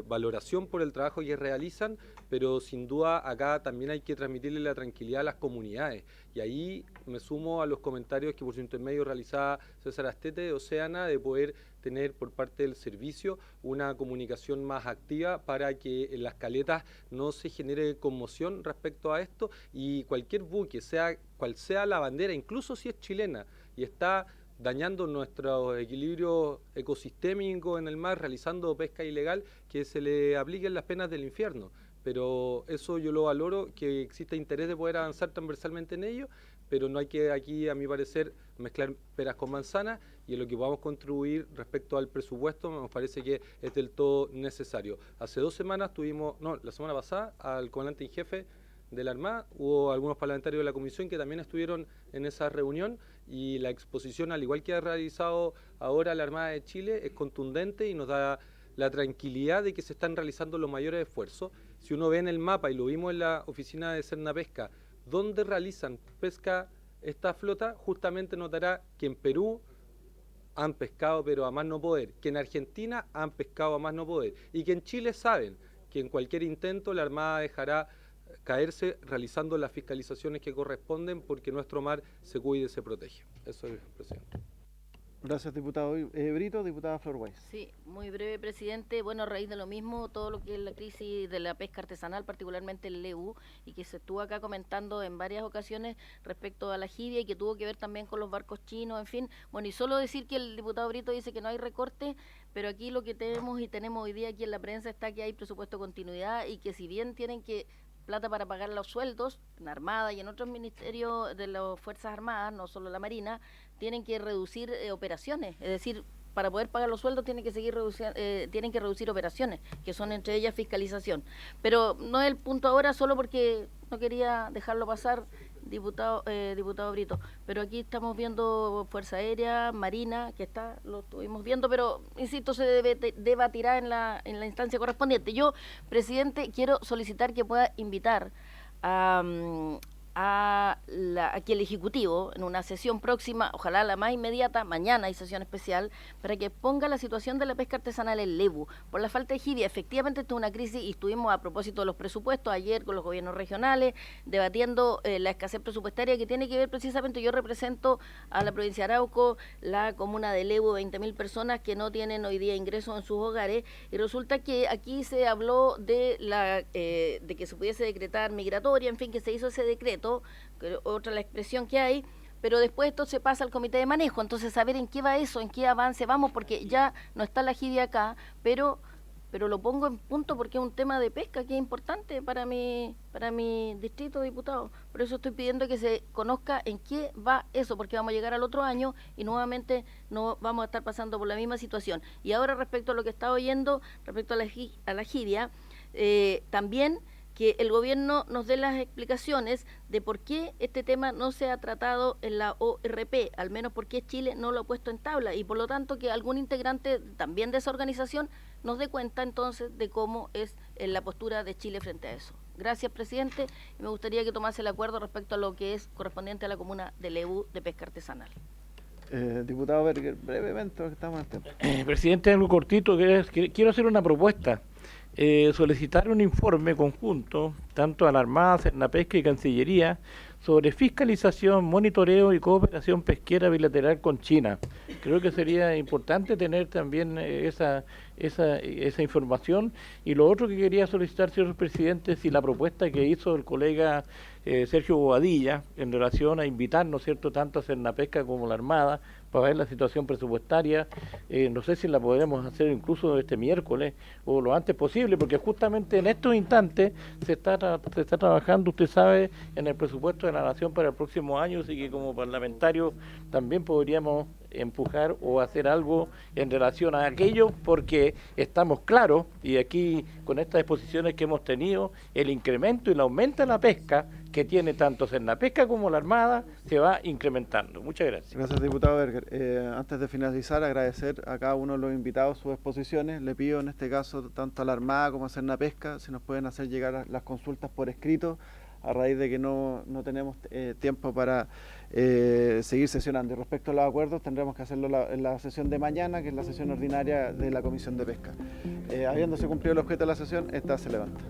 valoración por el trabajo que realizan, pero sin duda acá también hay que transmitirle la tranquilidad a las comunidades, y ahí me sumo a los comentarios que por su intermedio realizaba César Astete de Oceana, de poder tener por parte del servicio una comunicación más activa para que en las caletas no se genere conmoción respecto a esto, y cualquier buque, sea cual sea la bandera, incluso si es chilena y está dañando nuestro equilibrio ecosistémico en el mar, realizando pesca ilegal, que se le apliquen las penas del infierno. Pero eso yo lo valoro, que existe interés de poder avanzar transversalmente en ello, pero no hay que aquí, a mi parecer, mezclar peras con manzanas, y en lo que podamos contribuir respecto al presupuesto me parece que es del todo necesario. Hace 2 semanas la semana pasada, al comandante en jefe de la Armada, hubo algunos parlamentarios de la comisión que también estuvieron en esa reunión, y la exposición, al igual que ha realizado ahora la Armada de Chile, es contundente y nos da la tranquilidad de que se están realizando los mayores esfuerzos. Si uno ve en el mapa, y lo vimos en la oficina de Cernapesca, dónde realizan pesca esta flota, justamente notará que en Perú han pescado pero a más no poder, que en Argentina han pescado a más no poder y que en Chile saben que en cualquier intento la Armada dejará caerse realizando las fiscalizaciones que corresponden porque nuestro mar se cuide y se protege. Eso es, presidente. Gracias, diputado Brito. Diputada Flor Weiss. Sí, muy breve, presidente. Bueno, a raíz de lo mismo, todo lo que es la crisis de la pesca artesanal, particularmente el leu, y que se estuvo acá comentando en varias ocasiones respecto a la jibia y que tuvo que ver también con los barcos chinos, en fin. Bueno, y solo decir que el diputado Brito dice que no hay recorte, pero aquí lo que tenemos hoy día aquí en la prensa está que hay presupuesto de continuidad y que si bien tienen que plata para pagar los sueldos en Armada y en otros ministerios de las Fuerzas Armadas, no solo la Marina, tienen que reducir operaciones, es decir, para poder pagar los sueldos tienen que reducir operaciones, que son entre ellas fiscalización. Pero no es el punto ahora, solo porque no quería dejarlo pasar, diputado Brito. Pero aquí estamos viendo Fuerza Aérea, Marina, que lo estuvimos viendo, pero insisto, se debatirá en la instancia correspondiente. Yo, presidente, quiero solicitar que pueda invitar aquí el Ejecutivo en una sesión próxima, ojalá la más inmediata, mañana hay sesión especial, para que ponga la situación de la pesca artesanal en leu, por la falta de jibia. Efectivamente esto es una crisis y estuvimos a propósito de los presupuestos ayer con los gobiernos regionales, debatiendo la escasez presupuestaria que tiene que ver precisamente, yo represento a la provincia de Arauco, la comuna de Leu, 20.000 personas que no tienen hoy día ingresos en sus hogares, y resulta que aquí se habló de que se pudiese decretar migratoria, en fin, que se hizo ese decreto, otra la expresión que hay, pero después esto se pasa al comité de manejo, entonces saber en qué va eso, en qué avance vamos, porque ya no está la jibia acá, pero lo pongo en punto porque es un tema de pesca que es importante para mi distrito, diputado. Por eso estoy pidiendo que se conozca en qué va eso, porque vamos a llegar al otro año y nuevamente no vamos a estar pasando por la misma situación. Y ahora respecto a lo que estaba oyendo, respecto a la jibia, también que el gobierno nos dé las explicaciones de por qué este tema no se ha tratado en la ORP, al menos por qué Chile no lo ha puesto en tabla, y por lo tanto que algún integrante también de esa organización nos dé cuenta entonces de cómo es la postura de Chile frente a eso. Gracias, presidente, y me gustaría que tomase el acuerdo respecto a lo que es correspondiente a la comuna de Leu de pesca artesanal. Diputado Berger, brevemente, porque estamos en tiempo. Presidente, algo cortito, quiero hacer una propuesta. Solicitar un informe conjunto, tanto a la Armada, Cernapesca y Cancillería, sobre fiscalización, monitoreo y cooperación pesquera bilateral con China. Creo que sería importante tener también esa información. Y lo otro que quería solicitar, señor presidente, si la propuesta que hizo el colega Sergio Bobadilla en relación a invitarnos, ¿cierto?, tanto a Cernapesca como a la Armada para ver la situación presupuestaria, no sé si la podremos hacer incluso este miércoles o lo antes posible, porque justamente en estos instantes se está trabajando, usted sabe, en el presupuesto de la Nación para el próximo año, así que como parlamentarios también podríamos empujar o hacer algo en relación a aquello, porque estamos claros, y aquí con estas exposiciones que hemos tenido, el incremento y el aumento de la pesca que tiene tanto Cernapesca como la Armada se va incrementando. Muchas gracias. Gracias, diputado Berger. Antes de finalizar, agradecer a cada uno de los invitados sus exposiciones. Le pido en este caso tanto a la Armada como a Cernapesca si nos pueden hacer llegar las consultas por escrito, a raíz de que no tenemos tiempo para seguir sesionando. Y respecto a los acuerdos, tendremos que hacerlo en la sesión de mañana, que es la sesión ordinaria de la Comisión de Pesca. Habiéndose cumplido el objeto de la sesión, esta se levanta.